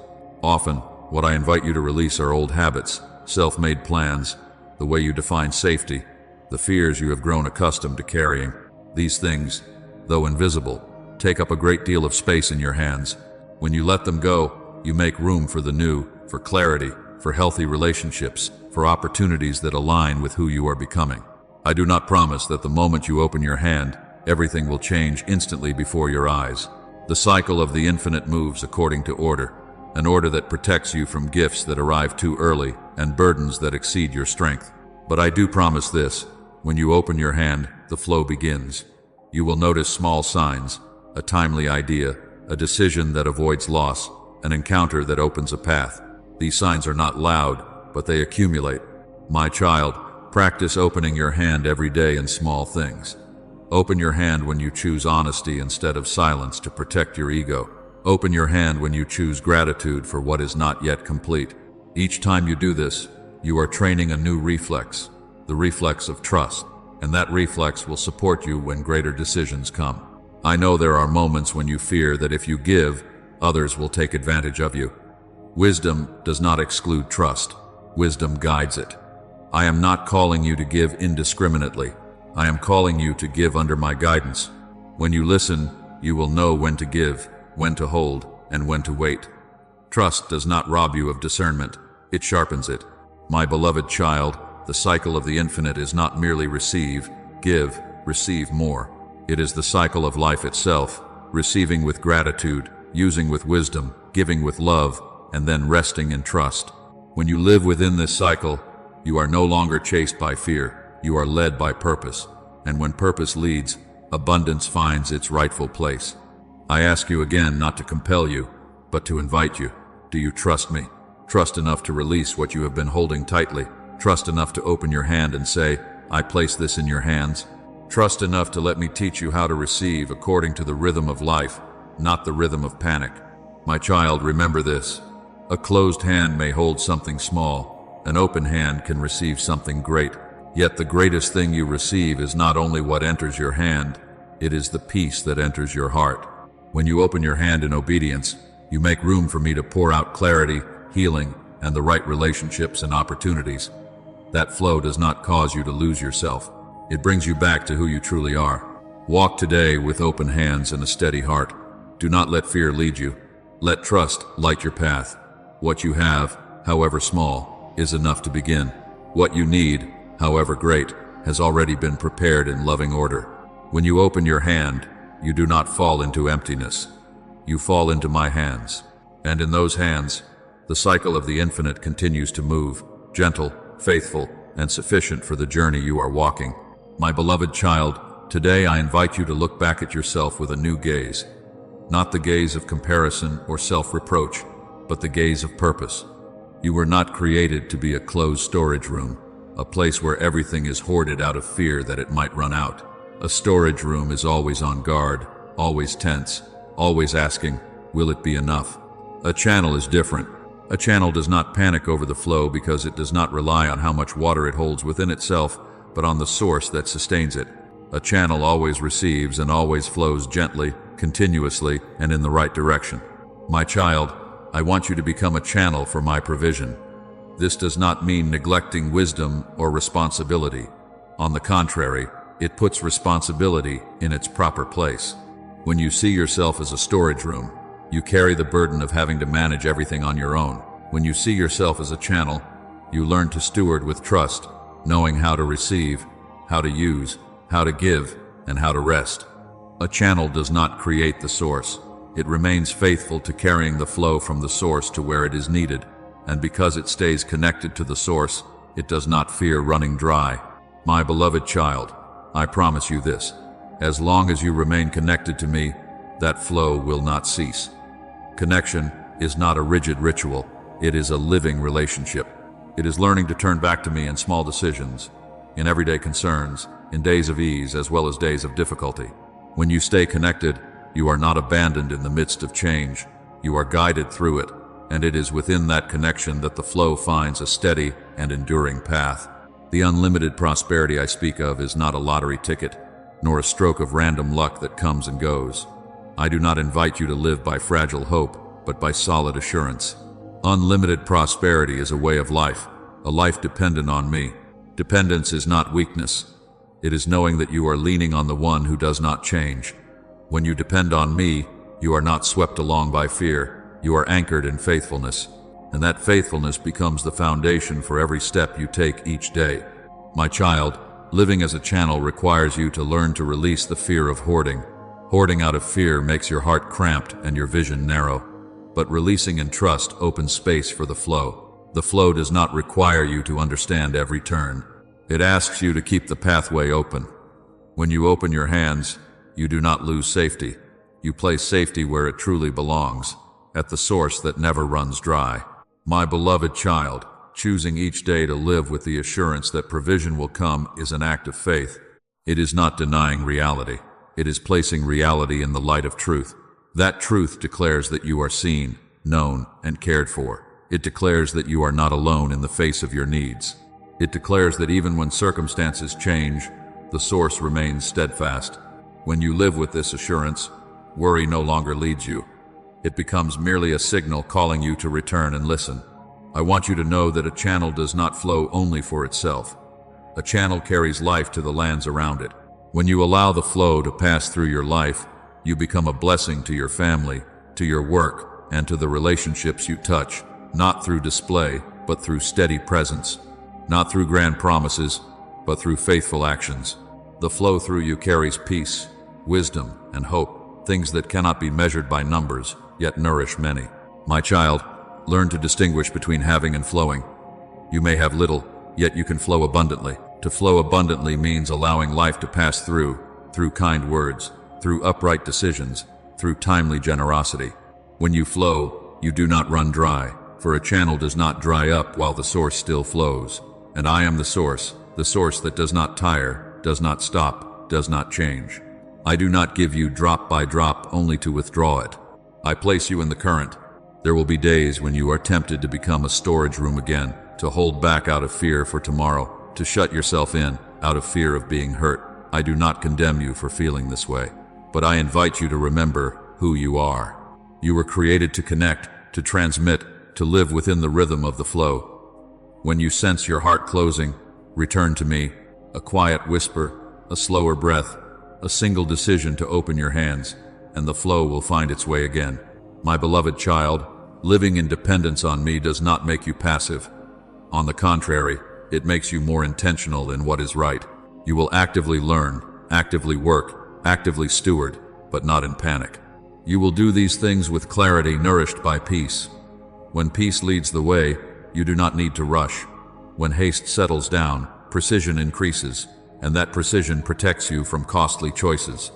Often, what I invite you to release are old habits, self-made plans, the way you define safety, the fears you have grown accustomed to carrying. These things, though invisible, take up a great deal of space in your hands. When you let them go, you make room for the new, for clarity, for healthy relationships, for opportunities that align with who you are becoming. I do not promise that the moment you open your hand, everything will change instantly before your eyes. The cycle of the infinite moves according to order, an order that protects you from gifts that arrive too early and burdens that exceed your strength. But I do promise this, when you open your hand, the flow begins. You will notice small signs, a timely idea, a decision that avoids loss, an encounter that opens a path. These signs are not loud, but they accumulate. My child, practice opening your hand every day in small things. Open your hand when you choose honesty instead of silence to protect your ego. Open your hand when you choose gratitude for what is not yet complete. Each time you do this, you are training a new reflex, the reflex of trust, and that reflex will support you when greater decisions come. I know there are moments when you fear that if you give, others will take advantage of you. Wisdom does not exclude trust. Wisdom guides it. I am not calling you to give indiscriminately. I am calling you to give under my guidance. When you listen, you will know when to give, when to hold, and when to wait. Trust does not rob you of discernment, it sharpens it. My beloved child, the cycle of the infinite is not merely receive, give, receive more. It is the cycle of life itself, receiving with gratitude, using with wisdom, giving with love, and then resting in trust. When you live within this cycle, you are no longer chased by fear, you are led by purpose. And when purpose leads, abundance finds its rightful place. I ask you again not to compel you, but to invite you. Do you trust me? Trust enough to release what you have been holding tightly. Trust enough to open your hand and say, I place this in your hands. Trust enough to let me teach you how to receive according to the rhythm of life, not the rhythm of panic. My child, remember this. A closed hand may hold something small. An open hand can receive something great. Yet the greatest thing you receive is not only what enters your hand, it is the peace that enters your heart. When you open your hand in obedience, you make room for me to pour out clarity, healing, and the right relationships and opportunities. That flow does not cause you to lose yourself. It brings you back to who you truly are. Walk today with open hands and a steady heart. Do not let fear lead you. Let trust light your path. What you have, however small, is enough to begin. What you need, however great, has already been prepared in loving order. When you open your hand, you do not fall into emptiness. You fall into my hands. And in those hands, the cycle of the infinite continues to move, gentle, faithful, and sufficient for the journey you are walking. My beloved child, today I invite you to look back at yourself with a new gaze. Not the gaze of comparison or self-reproach, but the gaze of purpose. You were not created to be a closed storage room, a place where everything is hoarded out of fear that it might run out. A storage room is always on guard, always tense, always asking, will it be enough? A channel is different. A channel does not panic over the flow because it does not rely on how much water it holds within itself, but on the source that sustains it. A channel always receives and always flows gently, continuously, and in the right direction. My child, I want you to become a channel for my provision. This does not mean neglecting wisdom or responsibility. On the contrary, it puts responsibility in its proper place. When you see yourself as a storage room, you carry the burden of having to manage everything on your own. When you see yourself as a channel, you learn to steward with trust, knowing how to receive, how to use, how to give, and how to rest. A channel does not create the source. It remains faithful to carrying the flow from the source to where it is needed, and because it stays connected to the source, it does not fear running dry. My beloved child, I promise you this. As long as you remain connected to me, that flow will not cease. Connection is not a rigid ritual. It is a living relationship. It is learning to turn back to me in small decisions, in everyday concerns, in days of ease as well as days of difficulty. When you stay connected, you are not abandoned in the midst of change. You are guided through it, and it is within that connection that the flow finds a steady and enduring path. The unlimited prosperity I speak of is not a lottery ticket, nor a stroke of random luck that comes and goes. I do not invite you to live by fragile hope, but by solid assurance. Unlimited prosperity is a way of life, a life dependent on me. Dependence is not weakness. It is knowing that you are leaning on the one who does not change. When you depend on me, you are not swept along by fear. You are anchored in faithfulness, and that faithfulness becomes the foundation for every step you take each day. My child, living as a channel requires you to learn to release the fear of hoarding. Hoarding out of fear makes your heart cramped and your vision narrow. But releasing in trust opens space for the flow. The flow does not require you to understand every turn. It asks you to keep the pathway open. When you open your hands, you do not lose safety. You place safety where it truly belongs, at the source that never runs dry. My beloved child, choosing each day to live with the assurance that provision will come is an act of faith. It is not denying reality. It is placing reality in the light of truth. That truth declares that you are seen, known, and cared for. It declares that you are not alone in the face of your needs. It declares that even when circumstances change, the source remains steadfast. When you live with this assurance, worry no longer leads you. It becomes merely a signal calling you to return and listen. I want you to know that a channel does not flow only for itself. A channel carries life to the lands around it. When you allow the flow to pass through your life, you become a blessing to your family, to your work, and to the relationships you touch, not through display, but through steady presence. Not through grand promises, but through faithful actions. The flow through you carries peace, wisdom, and hope, things that cannot be measured by numbers, yet nourish many. My child, learn to distinguish between having and flowing. You may have little, yet you can flow abundantly. To flow abundantly means allowing life to pass through kind words, through upright decisions, through timely generosity. When you flow, you do not run dry, for a channel does not dry up while the source still flows. And I am the source that does not tire, does not stop, does not change. I do not give you drop by drop only to withdraw it. I place you in the current. There will be days when you are tempted to become a storage room again, to hold back out of fear for tomorrow, to shut yourself in out of fear of being hurt. I do not condemn you for feeling this way, but I invite you to remember who you are. You were created to connect, to transmit, to live within the rhythm of the flow. When you sense your heart closing, return to me, a quiet whisper, a slower breath, a single decision to open your hands, and the flow will find its way again. My beloved child, living in dependence on me does not make you passive. On the contrary, it makes you more intentional in what is right. You will actively learn, actively work, actively steward, but not in panic. You will do these things with clarity nourished by peace. When peace leads the way, you do not need to rush. When haste settles down, precision increases, and that precision protects you from costly choices.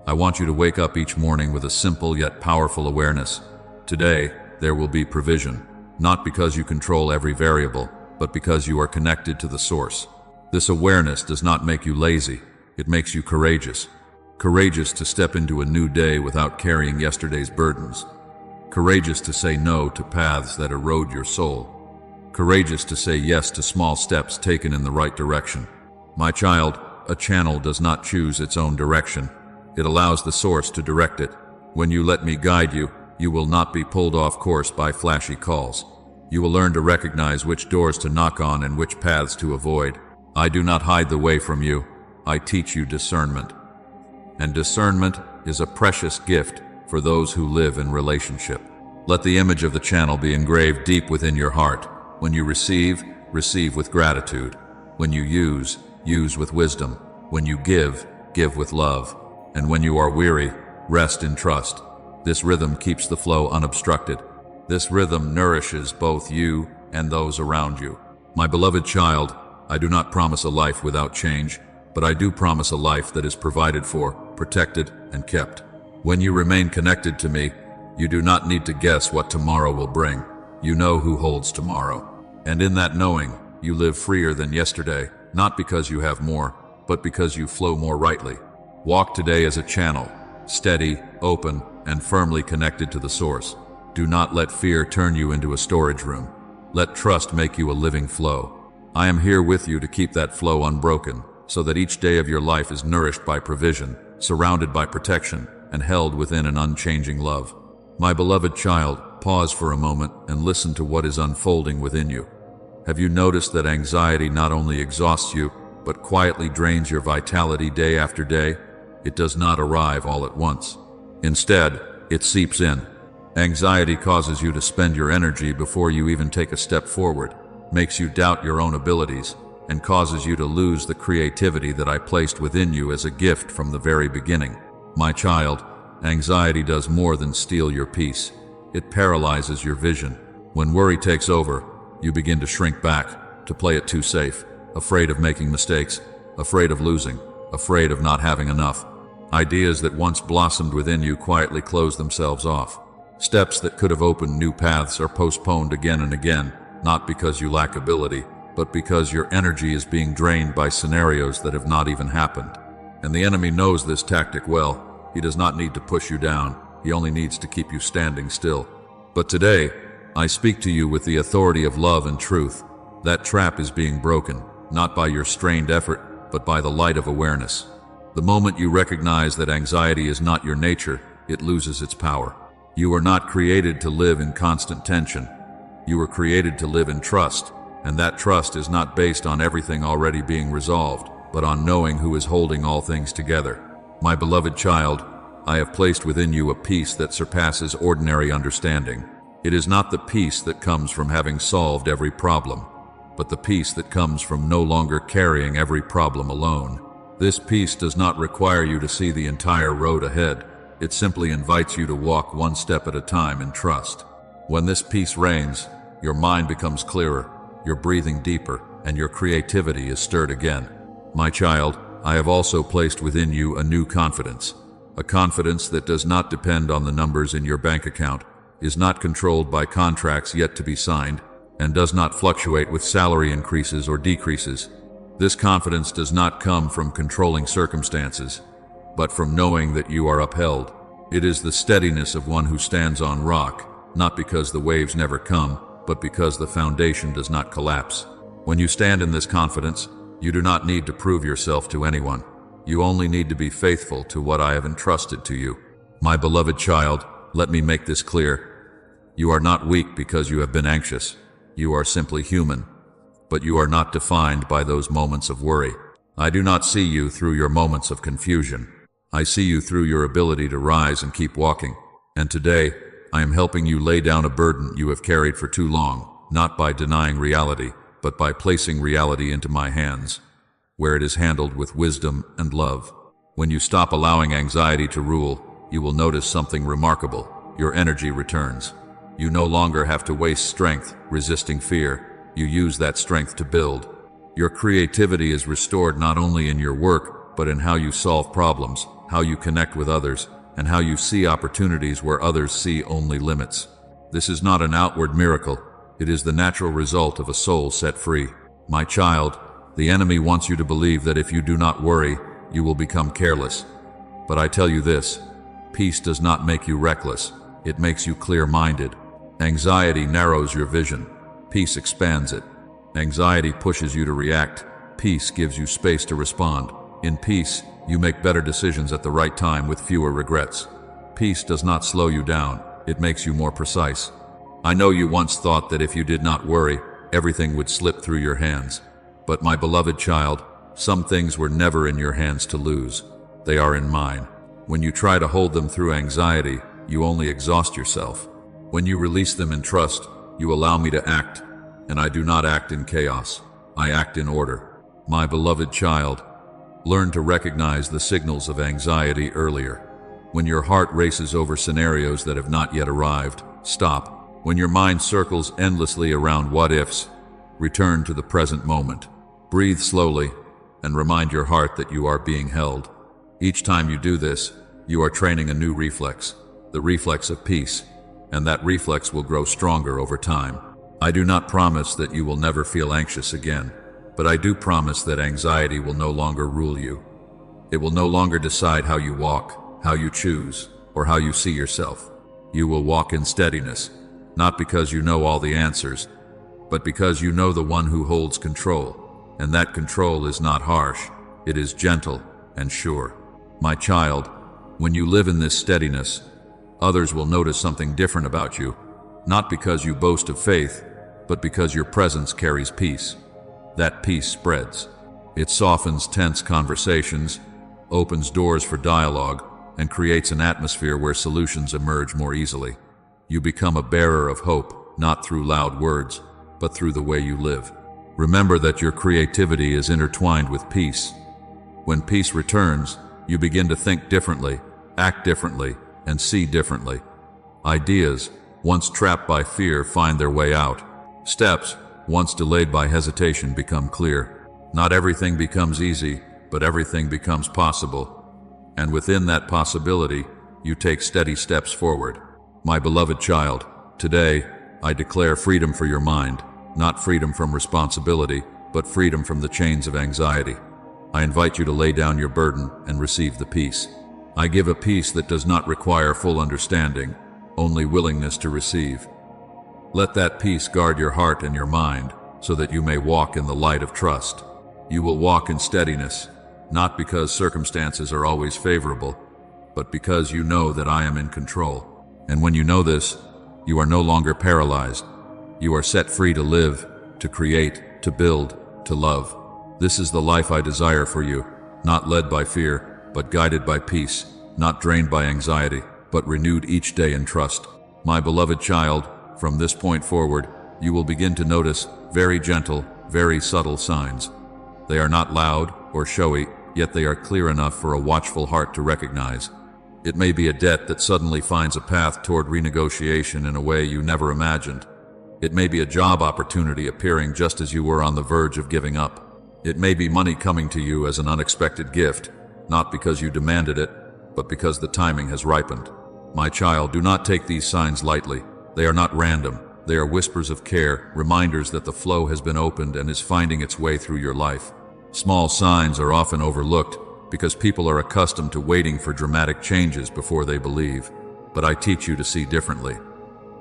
I want you to wake up each morning with a simple yet powerful awareness. Today, there will be provision, not because you control every variable, but because you are connected to the source. This awareness does not make you lazy, it makes you courageous. Courageous to step into a new day without carrying yesterday's burdens. Courageous to say no to paths that erode your soul. Courageous to say yes to small steps taken in the right direction. My child, a channel does not choose its own direction. It allows the source to direct it. When you let me guide you, you will not be pulled off course by flashy calls. You will learn to recognize which doors to knock on and which paths to avoid. I do not hide the way from you. I teach you discernment. And discernment is a precious gift for those who live in relationship. Let the image of the channel be engraved deep within your heart. When you receive, receive with gratitude. When you use, use with wisdom. When you give, give with love. And when you are weary, rest in trust. This rhythm keeps the flow unobstructed. This rhythm nourishes both you and those around you. My beloved child, I do not promise a life without change, but I do promise a life that is provided for, protected, and kept. When you remain connected to me, you do not need to guess what tomorrow will bring. You know who holds tomorrow. And in that knowing, you live freer than yesterday, not because you have more, but because you flow more rightly. Walk today as a channel, steady, open, and firmly connected to the source. Do not let fear turn you into a storage room. Let trust make you a living flow. I am here with you to keep that flow unbroken, so that each day of your life is nourished by provision, surrounded by protection, and held within an unchanging love. My beloved child, pause for a moment and listen to what is unfolding within you. Have you noticed that anxiety not only exhausts you, but quietly drains your vitality day after day? It does not arrive all at once. Instead, it seeps in. Anxiety causes you to spend your energy before you even take a step forward, makes you doubt your own abilities, and causes you to lose the creativity that I placed within you as a gift from the very beginning. My child, anxiety does more than steal your peace. It paralyzes your vision. When worry takes over, you begin to shrink back, to play it too safe, afraid of making mistakes, afraid of losing, afraid of not having enough. Ideas that once blossomed within you quietly close themselves off. Steps that could have opened new paths are postponed again and again, not because you lack ability, but because your energy is being drained by scenarios that have not even happened. And the enemy knows this tactic well. He does not need to push you down. He only needs to keep you standing still. But today, I speak to you with the authority of love and truth. That trap is being broken, not by your strained effort, but by the light of awareness. The moment you recognize that anxiety is not your nature, it loses its power. You are not created to live in constant tension. You were created to live in trust, and that trust is not based on everything already being resolved, but on knowing who is holding all things together. My beloved child, I have placed within you a peace that surpasses ordinary understanding. It is not the peace that comes from having solved every problem, but the peace that comes from no longer carrying every problem alone. This peace does not require you to see the entire road ahead. It simply invites you to walk one step at a time in trust. When this peace reigns, your mind becomes clearer, your breathing deeper, and your creativity is stirred again. My child, I have also placed within you a new confidence. A confidence that does not depend on the numbers in your bank account, is not controlled by contracts yet to be signed, and does not fluctuate with salary increases or decreases. This confidence does not come from controlling circumstances, but from knowing that you are upheld. It is the steadiness of one who stands on rock, not because the waves never come, but because the foundation does not collapse. When you stand in this confidence, you do not need to prove yourself to anyone. You only need to be faithful to what I have entrusted to you. My beloved child, let me make this clear. You are not weak because you have been anxious. You are simply human. But you are not defined by those moments of worry. I do not see you through your moments of confusion. I see you through your ability to rise and keep walking. And today, I am helping you lay down a burden you have carried for too long, not by denying reality, but by placing reality into my hands, where it is handled with wisdom and love. When you stop allowing anxiety to rule, you will notice something remarkable. Your energy returns. You no longer have to waste strength resisting fear. You use that strength to build. Your creativity is restored not only in your work, but in how you solve problems, how you connect with others, and how you see opportunities where others see only limits. This is not an outward miracle. It is the natural result of a soul set free. My child, the enemy wants you to believe that if you do not worry, you will become careless. But I tell you this, peace does not make you reckless. It makes you clear-minded. Anxiety narrows your vision. Peace expands it. Anxiety pushes you to react. Peace gives you space to respond. In peace, you make better decisions at the right time with fewer regrets. Peace does not slow you down. It makes you more precise. I know you once thought that if you did not worry, everything would slip through your hands. But my beloved child, some things were never in your hands to lose. They are in mine. When you try to hold them through anxiety, you only exhaust yourself. When you release them in trust, you allow me to act, and I do not act in chaos. I act in order. My beloved child, learn to recognize the signals of anxiety earlier. When your heart races over scenarios that have not yet arrived, stop. When your mind circles endlessly around what-ifs, return to the present moment. Breathe slowly and remind your heart that you are being held. Each time you do this, you are training a new reflex, the reflex of peace, and that reflex will grow stronger over time. I do not promise that you will never feel anxious again, but I do promise that anxiety will no longer rule you. It will no longer decide how you walk, how you choose, or how you see yourself. You will walk in steadiness, not because you know all the answers, but because you know the one who holds control, and that control is not harsh, it is gentle and sure. My child, when you live in this steadiness, others will notice something different about you, not because you boast of faith, but because your presence carries peace. That peace spreads. It softens tense conversations, opens doors for dialogue, and creates an atmosphere where solutions emerge more easily. You become a bearer of hope, not through loud words, but through the way you live. Remember that your creativity is intertwined with peace. When peace returns, you begin to think differently, act differently, and see differently. Ideas, once trapped by fear, find their way out. Steps, once delayed by hesitation, become clear. Not everything becomes easy, but everything becomes possible. And within that possibility, you take steady steps forward. My beloved child, today, I declare freedom for your mind, not freedom from responsibility, but freedom from the chains of anxiety. I invite you to lay down your burden and receive the peace. I give a peace that does not require full understanding, only willingness to receive. Let that peace guard your heart and your mind, so that you may walk in the light of trust. You will walk in steadiness, not because circumstances are always favorable, but because you know that I am in control. And when you know this, you are no longer paralyzed. You are set free to live, to create, to build, to love. This is the life I desire for you, not led by fear, but guided by peace, not drained by anxiety, but renewed each day in trust. My beloved child, from this point forward, you will begin to notice very gentle, very subtle signs. They are not loud or showy, yet they are clear enough for a watchful heart to recognize. It may be a debt that suddenly finds a path toward renegotiation in a way you never imagined. It may be a job opportunity appearing just as you were on the verge of giving up. It may be money coming to you as an unexpected gift, not because you demanded it, but because the timing has ripened. My child, do not take these signs lightly. They are not random. They are whispers of care, reminders that the flow has been opened and is finding its way through your life. Small signs are often overlooked because people are accustomed to waiting for dramatic changes before they believe. But I teach you to see differently.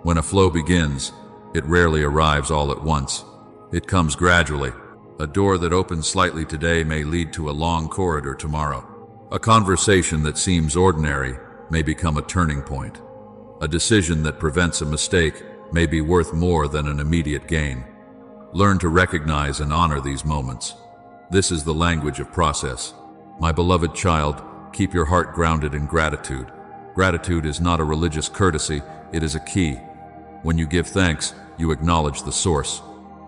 When a flow begins, it rarely arrives all at once. It comes gradually. A door that opens slightly today may lead to a long corridor tomorrow. A conversation that seems ordinary may become a turning point. A decision that prevents a mistake may be worth more than an immediate gain. Learn to recognize and honor these moments. This is the language of process. My beloved child, keep your heart grounded in gratitude. Gratitude is not a religious courtesy, it is a key. When you give thanks, you acknowledge the source.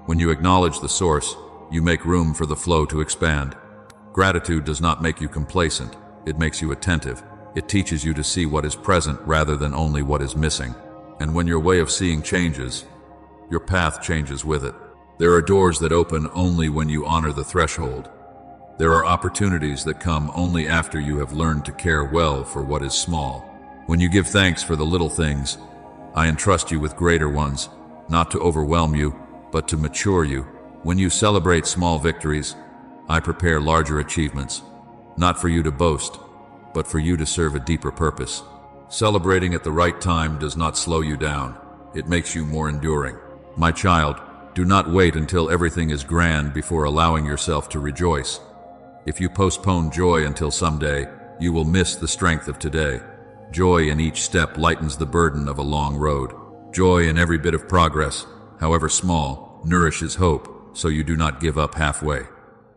When you acknowledge the source, you make room for the flow to expand. Gratitude does not make you complacent, it makes you attentive. It teaches you to see what is present rather than only what is missing. And when your way of seeing changes, your path changes with it. There are doors that open only when you honor the threshold. There are opportunities that come only after you have learned to care well for what is small. When you give thanks for the little things, I entrust you with greater ones, not to overwhelm you, but to mature you. When you celebrate small victories, I prepare larger achievements, not for you to boast, but for you to serve a deeper purpose. Celebrating at the right time does not slow you down. It makes you more enduring. My child, do not wait until everything is grand before allowing yourself to rejoice. If you postpone joy until someday, you will miss the strength of today. Joy in each step lightens the burden of a long road. Joy in every bit of progress, however small, nourishes hope, so you do not give up halfway.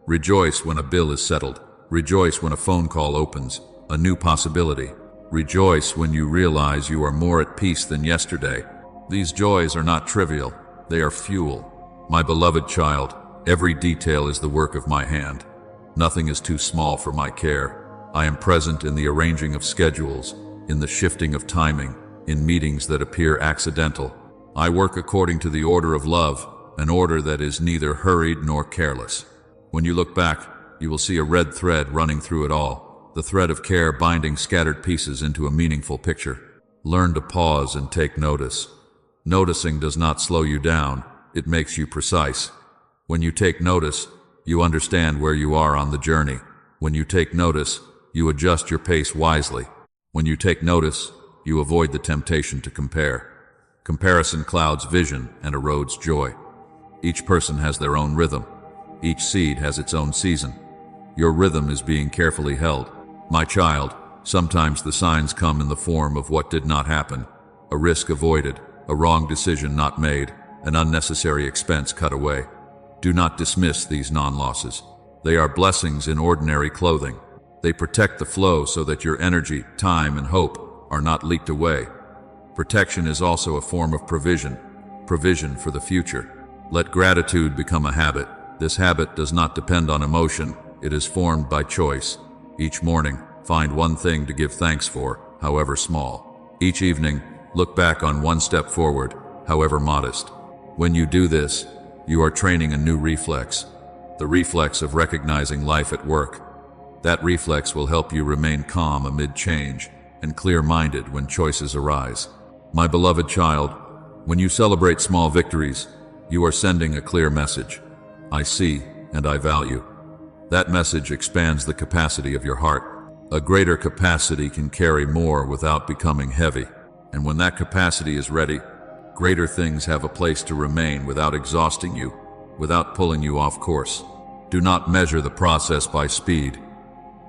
Rejoice when a bill is settled. Rejoice when a phone call opens, a new possibility. Rejoice when you realize you are more at peace than yesterday. These joys are not trivial, they are fuel. My beloved child, every detail is the work of my hand. Nothing is too small for my care. I am present in the arranging of schedules, in the shifting of timing, in meetings that appear accidental. I work according to the order of love, an order that is neither hurried nor careless. When you look back, you will see a red thread running through it all. The thread of care binding scattered pieces into a meaningful picture. Learn to pause and take notice. Noticing does not slow you down, it makes you precise. When you take notice, you understand where you are on the journey. When you take notice, you adjust your pace wisely. When you take notice, you avoid the temptation to compare. Comparison clouds vision and erodes joy. Each person has their own rhythm. Each seed has its own season. Your rhythm is being carefully held. My child, sometimes the signs come in the form of what did not happen, a risk avoided, a wrong decision not made, an unnecessary expense cut away. Do not dismiss these non-losses. They are blessings in ordinary clothing. They protect the flow so that your energy, time, and hope are not leaked away. Protection is also a form of provision for the future. Let gratitude become a habit. This habit does not depend on emotion, it is formed by choice. Each morning, find one thing to give thanks for, however small. Each evening, look back on one step forward, however modest. When you do this, you are training a new reflex, the reflex of recognizing life at work. That reflex will help you remain calm amid change and clear-minded when choices arise. My beloved child, when you celebrate small victories, you are sending a clear message. I see and I value. That message expands the capacity of your heart. A greater capacity can carry more without becoming heavy. And when that capacity is ready, greater things have a place to remain without exhausting you, without pulling you off course. Do not measure the process by speed.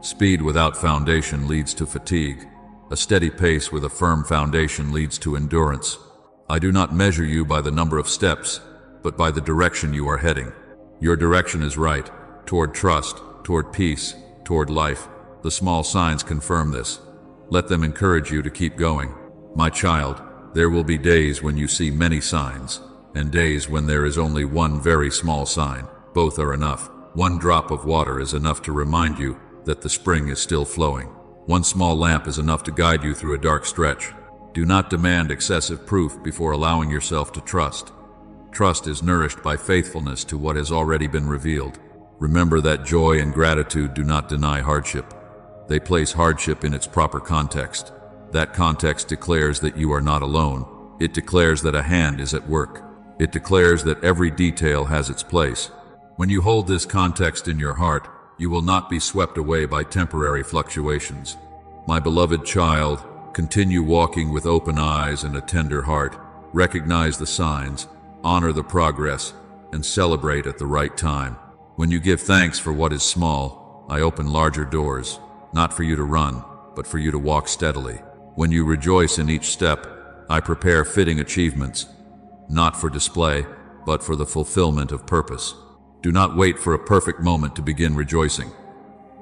Speed without foundation leads to fatigue. A steady pace with a firm foundation leads to endurance. I do not measure you by the number of steps, but by the direction you are heading. Your direction is right. Toward trust, toward peace, toward life. The small signs confirm this. Let them encourage you to keep going. My child, there will be days when you see many signs, and days when there is only one very small sign. Both are enough. One drop of water is enough to remind you that the spring is still flowing. One small lamp is enough to guide you through a dark stretch. Do not demand excessive proof before allowing yourself to trust. Trust is nourished by faithfulness to what has already been revealed. Remember that joy and gratitude do not deny hardship. They place hardship in its proper context. That context declares that you are not alone. It declares that a hand is at work. It declares that every detail has its place. When you hold this context in your heart, you will not be swept away by temporary fluctuations. My beloved child, continue walking with open eyes and a tender heart. Recognize the signs, honor the progress, and celebrate at the right time. When you give thanks for what is small, I open larger doors, not for you to run, but for you to walk steadily. When you rejoice in each step, I prepare fitting achievements, not for display, but for the fulfillment of purpose. Do not wait for a perfect moment to begin rejoicing.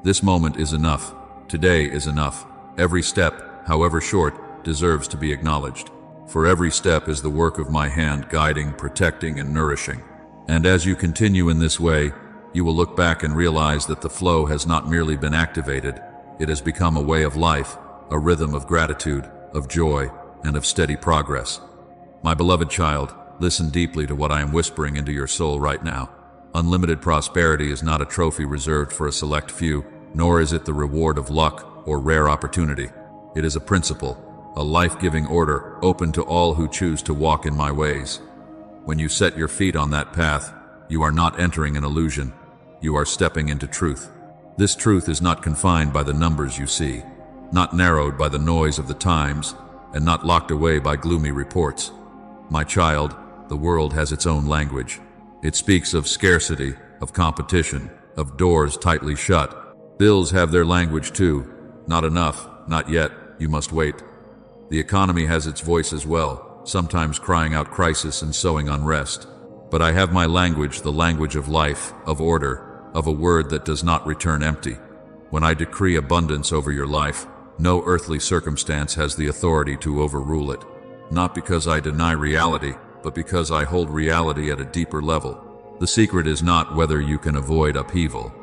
This moment is enough. Today is enough. Every step, however short, deserves to be acknowledged. For every step is the work of my hand, guiding, protecting, and nourishing. And as you continue in this way, you will look back and realize that the flow has not merely been activated, it has become a way of life, a rhythm of gratitude, of joy, and of steady progress. My beloved child, listen deeply to what I am whispering into your soul right now. Unlimited prosperity is not a trophy reserved for a select few, nor is it the reward of luck or rare opportunity. It is a principle, a life-giving order open to all who choose to walk in my ways. When you set your feet on that path, you are not entering an illusion. You are stepping into truth. This truth is not confined by the numbers you see, not narrowed by the noise of the times, and not locked away by gloomy reports. My child, the world has its own language. It speaks of scarcity, of competition, of doors tightly shut. Bills have their language too. Not enough, not yet, you must wait. The economy has its voice as well, sometimes crying out crisis and sowing unrest. But I have my language, the language of life, of order, of a word that does not return empty. When I decree abundance over your life, no earthly circumstance has the authority to overrule it. Not because I deny reality, but because I hold reality at a deeper level. The secret is not whether you can avoid upheaval.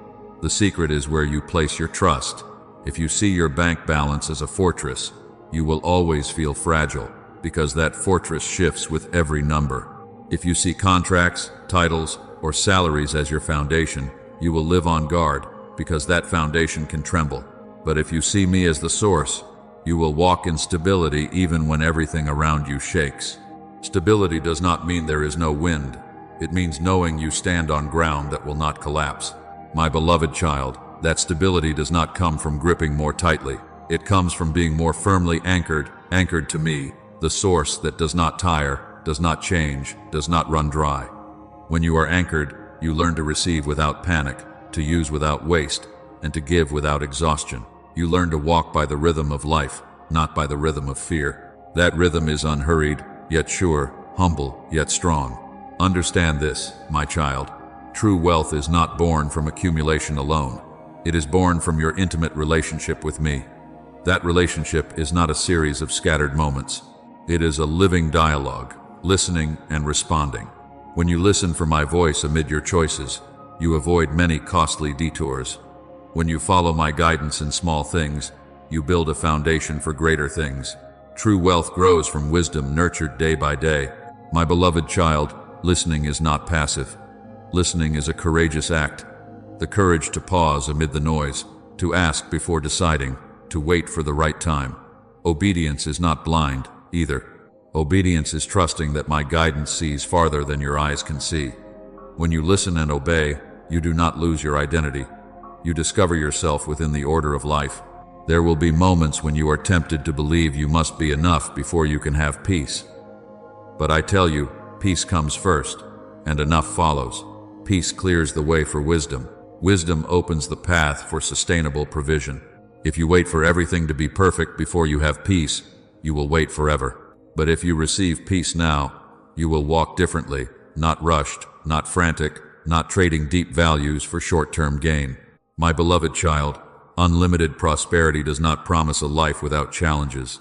The secret is where you place your trust. If you see your bank balance as a fortress, you will always feel fragile, because that fortress shifts with every number. If you see contracts, titles, or salaries as your foundation, you will live on guard, because that foundation can tremble. But if you see me as the source, you will walk in stability even when everything around you shakes. Stability does not mean there is no wind. It means knowing you stand on ground that will not collapse. My beloved child, that stability does not come from gripping more tightly. It comes from being more firmly anchored to me, the source that does not tire, does not change, does not run dry. When you are anchored, you learn to receive without panic, to use without waste, and to give without exhaustion. You learn to walk by the rhythm of life, not by the rhythm of fear. That rhythm is unhurried, yet sure, humble, yet strong. Understand this, my child. True wealth is not born from accumulation alone. It is born from your intimate relationship with me. That relationship is not a series of scattered moments. It is a living dialogue, listening and responding. When you listen for my voice amid your choices, you avoid many costly detours. When you follow my guidance in small things, you build a foundation for greater things. True wealth grows from wisdom nurtured day by day. My beloved child, listening is not passive. Listening is a courageous act. The courage to pause amid the noise, to ask before deciding, to wait for the right time. Obedience is not blind, either. Obedience is trusting that my guidance sees farther than your eyes can see. When you listen and obey, you do not lose your identity. You discover yourself within the order of life. There will be moments when you are tempted to believe you must be enough before you can have peace. But I tell you, peace comes first, and enough follows. Peace clears the way for wisdom. Wisdom opens the path for sustainable provision. If you wait for everything to be perfect before you have peace, you will wait forever. But if you receive peace now, you will walk differently, not rushed, not frantic, not trading deep values for short-term gain. My beloved child, unlimited prosperity does not promise a life without challenges.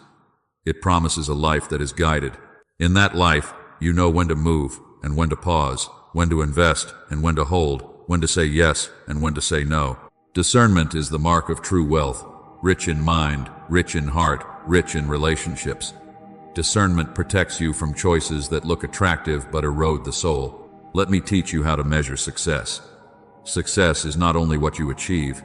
It promises a life that is guided. In that life, you know when to move and when to pause, when to invest and when to hold, when to say yes and when to say no. Discernment is the mark of true wealth, rich in mind, rich in heart, rich in relationships. Discernment protects you from choices that look attractive but erode the soul. Let me teach you how to measure success. Success is not only what you achieve,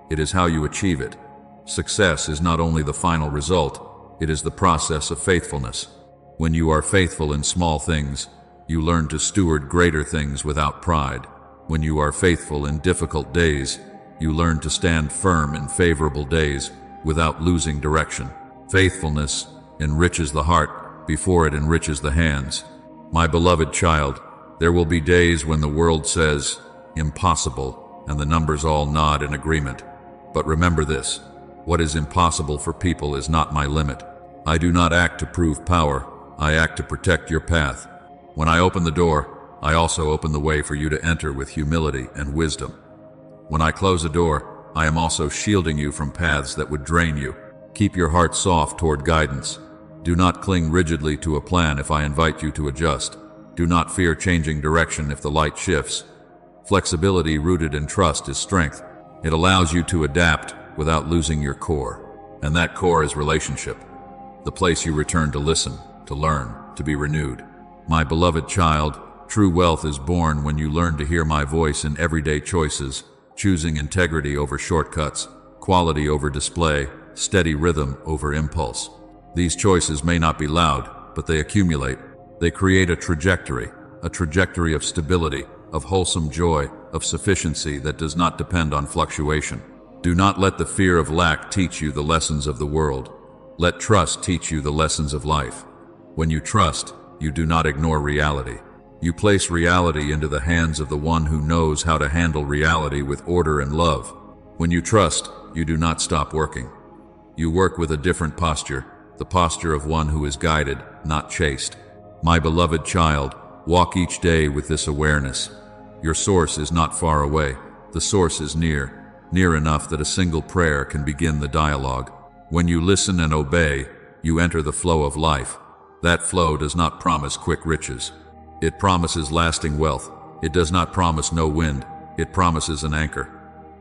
it is how you achieve it. Success is not only the final result, it is the process of faithfulness. When you are faithful in small things, you learn to steward greater things without pride. When you are faithful in difficult days, you learn to stand firm in favorable days without losing direction. Faithfulness enriches the heart before it enriches the hands. My beloved child, there will be days when the world says, impossible, and the numbers all nod in agreement. But remember this, what is impossible for people is not my limit. I do not act to prove power, I act to protect your path. When I open the door, I also open the way for you to enter with humility and wisdom. When I close a door, I am also shielding you from paths that would drain you. Keep your heart soft toward guidance. Do not cling rigidly to a plan if I invite you to adjust. Do not fear changing direction if the light shifts. Flexibility rooted in trust is strength. It allows you to adapt without losing your core. And that core is relationship. The place you return to listen, to learn, to be renewed. My beloved child, true wealth is born when you learn to hear my voice in everyday choices, choosing integrity over shortcuts, quality over display, steady rhythm over impulse. These choices may not be loud, but they accumulate. They create a trajectory of stability, of wholesome joy, of sufficiency that does not depend on fluctuation. Do not let the fear of lack teach you the lessons of the world. Let trust teach you the lessons of life. When you trust, you do not ignore reality. You place reality into the hands of the one who knows how to handle reality with order and love. When you trust, you do not stop working. You work with a different posture, the posture of one who is guided, not chased. My beloved child, walk each day with this awareness. Your source is not far away. The source is near enough that a single prayer can begin the dialogue. When you listen and obey, you enter the flow of life. That flow does not promise quick riches. It promises lasting wealth. It does not promise no wind. It promises an anchor.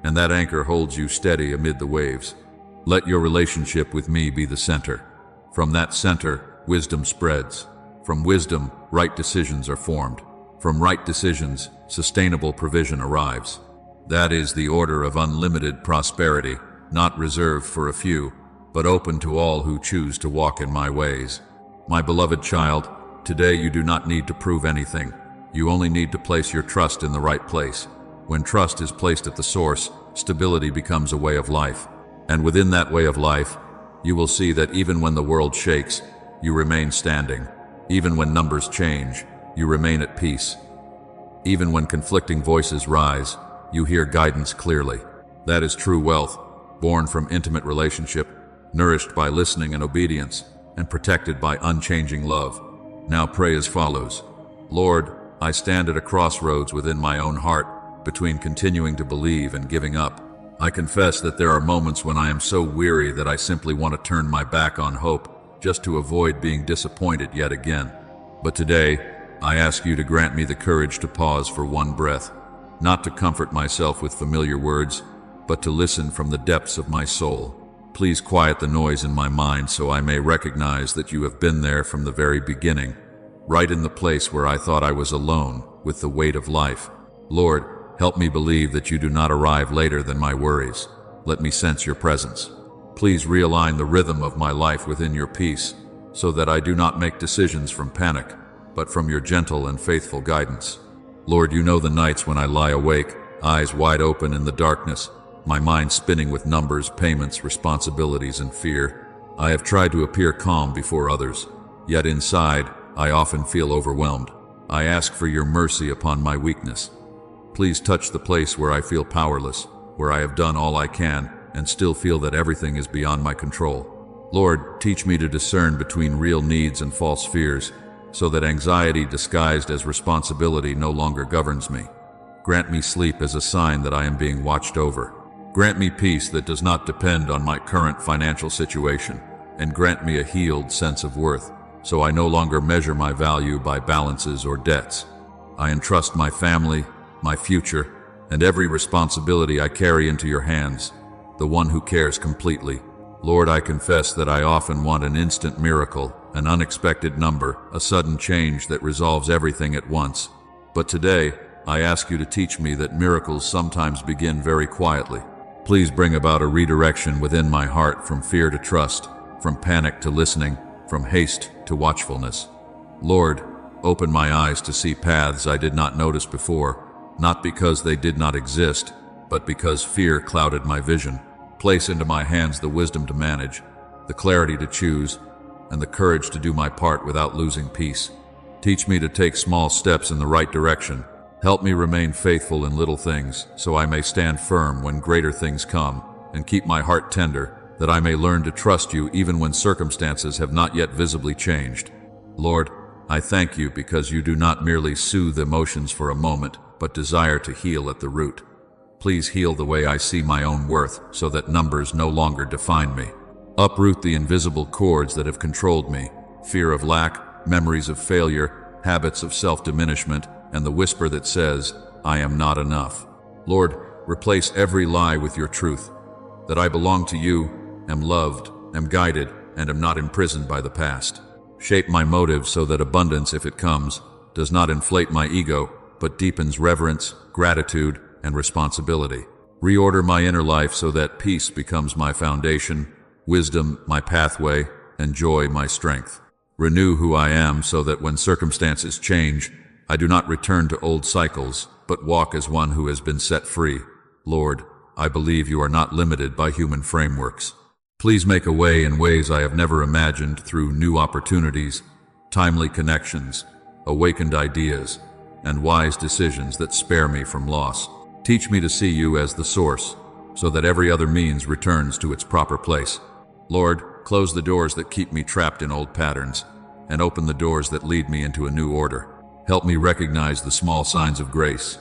And that anchor holds you steady amid the waves. Let your relationship with me be the center. From that center, wisdom spreads. From wisdom, right decisions are formed. From right decisions, sustainable provision arrives. That is the order of unlimited prosperity, not reserved for a few, but open to all who choose to walk in my ways. My beloved child, today you do not need to prove anything. You only need to place your trust in the right place. When trust is placed at the source, stability becomes a way of life. And within that way of life, you will see that even when the world shakes, you remain standing. Even when numbers change, you remain at peace. Even when conflicting voices rise, you hear guidance clearly. That is true wealth, born from intimate relationship, nourished by listening and obedience, and protected by unchanging love. Now pray as follows. Lord, I stand at a crossroads within my own heart, between continuing to believe and giving up. I confess that there are moments when I am so weary that I simply want to turn my back on hope, just to avoid being disappointed yet again. But today, I ask you to grant me the courage to pause for one breath, not to comfort myself with familiar words, but to listen from the depths of my soul. Please quiet the noise in my mind so I may recognize that you have been there from the very beginning, right in the place where I thought I was alone with the weight of life. Lord, help me believe that you do not arrive later than my worries. Let me sense your presence. Please realign the rhythm of my life within your peace, so that I do not make decisions from panic, but from your gentle and faithful guidance. Lord, you know the nights when I lie awake, eyes wide open in the darkness, my mind spinning with numbers, payments, responsibilities, and fear. I have tried to appear calm before others, yet inside, I often feel overwhelmed. I ask for your mercy upon my weakness. Please touch the place where I feel powerless, where I have done all I can, and still feel that everything is beyond my control. Lord, teach me to discern between real needs and false fears, so that anxiety disguised as responsibility no longer governs me. Grant me sleep as a sign that I am being watched over. Grant me peace that does not depend on my current financial situation, and grant me a healed sense of worth, so I no longer measure my value by balances or debts. I entrust my family, my future, and every responsibility I carry into your hands, the one who cares completely. Lord, I confess that I often want an instant miracle, an unexpected number, a sudden change that resolves everything at once. But today, I ask you to teach me that miracles sometimes begin very quietly. Please bring about a redirection within my heart from fear to trust, from panic to listening, from haste to watchfulness. Lord, open my eyes to see paths I did not notice before, not because they did not exist, but because fear clouded my vision. Place into my hands the wisdom to manage, the clarity to choose, and the courage to do my part without losing peace. Teach me to take small steps in the right direction. Help me remain faithful in little things, so I may stand firm when greater things come, and keep my heart tender, that I may learn to trust you even when circumstances have not yet visibly changed. Lord, I thank you because you do not merely soothe emotions for a moment, but desire to heal at the root. Please heal the way I see my own worth, so that numbers no longer define me. Uproot the invisible cords that have controlled me, fear of lack, memories of failure, habits of self-diminishment, and the whisper that says, I am not enough. Lord, replace every lie with your truth, that I belong to you, am loved, am guided, and am not imprisoned by the past. Shape my motives so that abundance, if it comes, does not inflate my ego, but deepens reverence, gratitude, and responsibility. Reorder my inner life so that peace becomes my foundation, wisdom my pathway, and joy my strength. Renew who I am so that when circumstances change, I do not return to old cycles, but walk as one who has been set free. Lord, I believe you are not limited by human frameworks. Please make a way in ways I have never imagined through new opportunities, timely connections, awakened ideas, and wise decisions that spare me from loss. Teach me to see you as the source, so that every other means returns to its proper place. Lord, close the doors that keep me trapped in old patterns, and open the doors that lead me into a new order. Help me recognize the small signs of grace,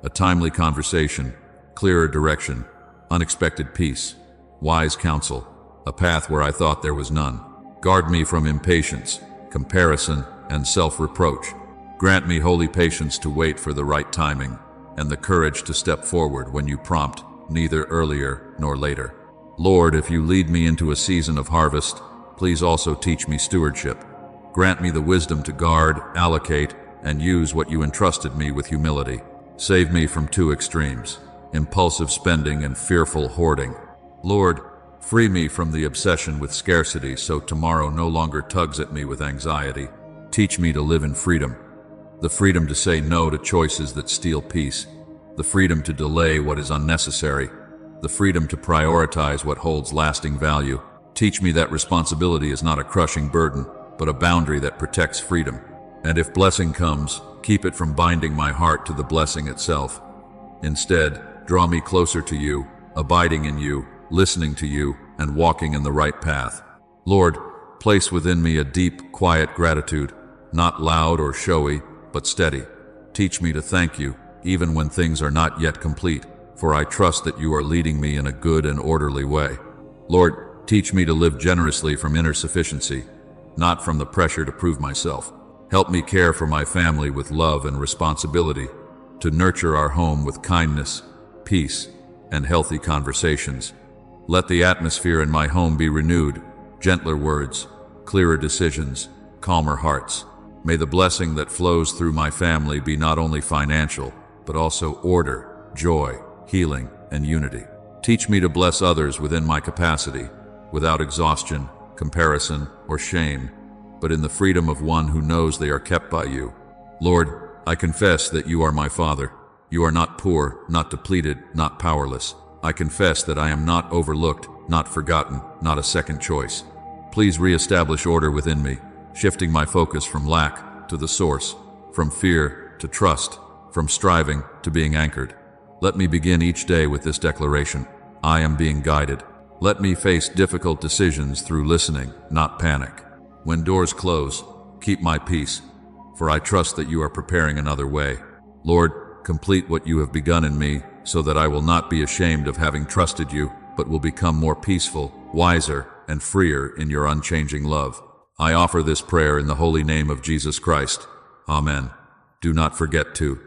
a timely conversation, clearer direction, unexpected peace, wise counsel, a path where I thought there was none. Guard me from impatience, comparison, and self-reproach. Grant me holy patience to wait for the right timing, and the courage to step forward when you prompt, neither earlier nor later. Lord, if you lead me into a season of harvest, please also teach me stewardship. Grant me the wisdom to guard, allocate, and use what you entrusted me with humility. Save me from two extremes, impulsive spending and fearful hoarding. Lord, free me from the obsession with scarcity so tomorrow no longer tugs at me with anxiety. Teach me to live in freedom. The freedom to say no to choices that steal peace. The freedom to delay what is unnecessary. The freedom to prioritize what holds lasting value. Teach me that responsibility is not a crushing burden, but a boundary that protects freedom. And if blessing comes, keep it from binding my heart to the blessing itself. Instead, draw me closer to you, abiding in you, listening to you, and walking in the right path. Lord, place within me a deep, quiet gratitude, not loud or showy, but steady. Teach me to thank you, even when things are not yet complete, for I trust that you are leading me in a good and orderly way. Lord, teach me to live generously from inner sufficiency, not from the pressure to prove myself. Help me care for my family with love and responsibility, to nurture our home with kindness, peace, and healthy conversations. Let the atmosphere in my home be renewed, gentler words, clearer decisions, calmer hearts. May the blessing that flows through my family be not only financial, but also order, joy, healing, and unity. Teach me to bless others within my capacity, without exhaustion, comparison, or shame, but in the freedom of one who knows they are kept by you. Lord, I confess that you are my Father. You are not poor, not depleted, not powerless. I confess that I am not overlooked, not forgotten, not a second choice. Please reestablish order within me, shifting my focus from lack to the source, from fear to trust, from striving to being anchored. Let me begin each day with this declaration: I am being guided. Let me face difficult decisions through listening, not panic. When doors close, keep my peace, for I trust that you are preparing another way. Lord, complete what you have begun in me, so that I will not be ashamed of having trusted you, but will become more peaceful, wiser, and freer in your unchanging love. I offer this prayer in the holy name of Jesus Christ. Amen. Do not forget to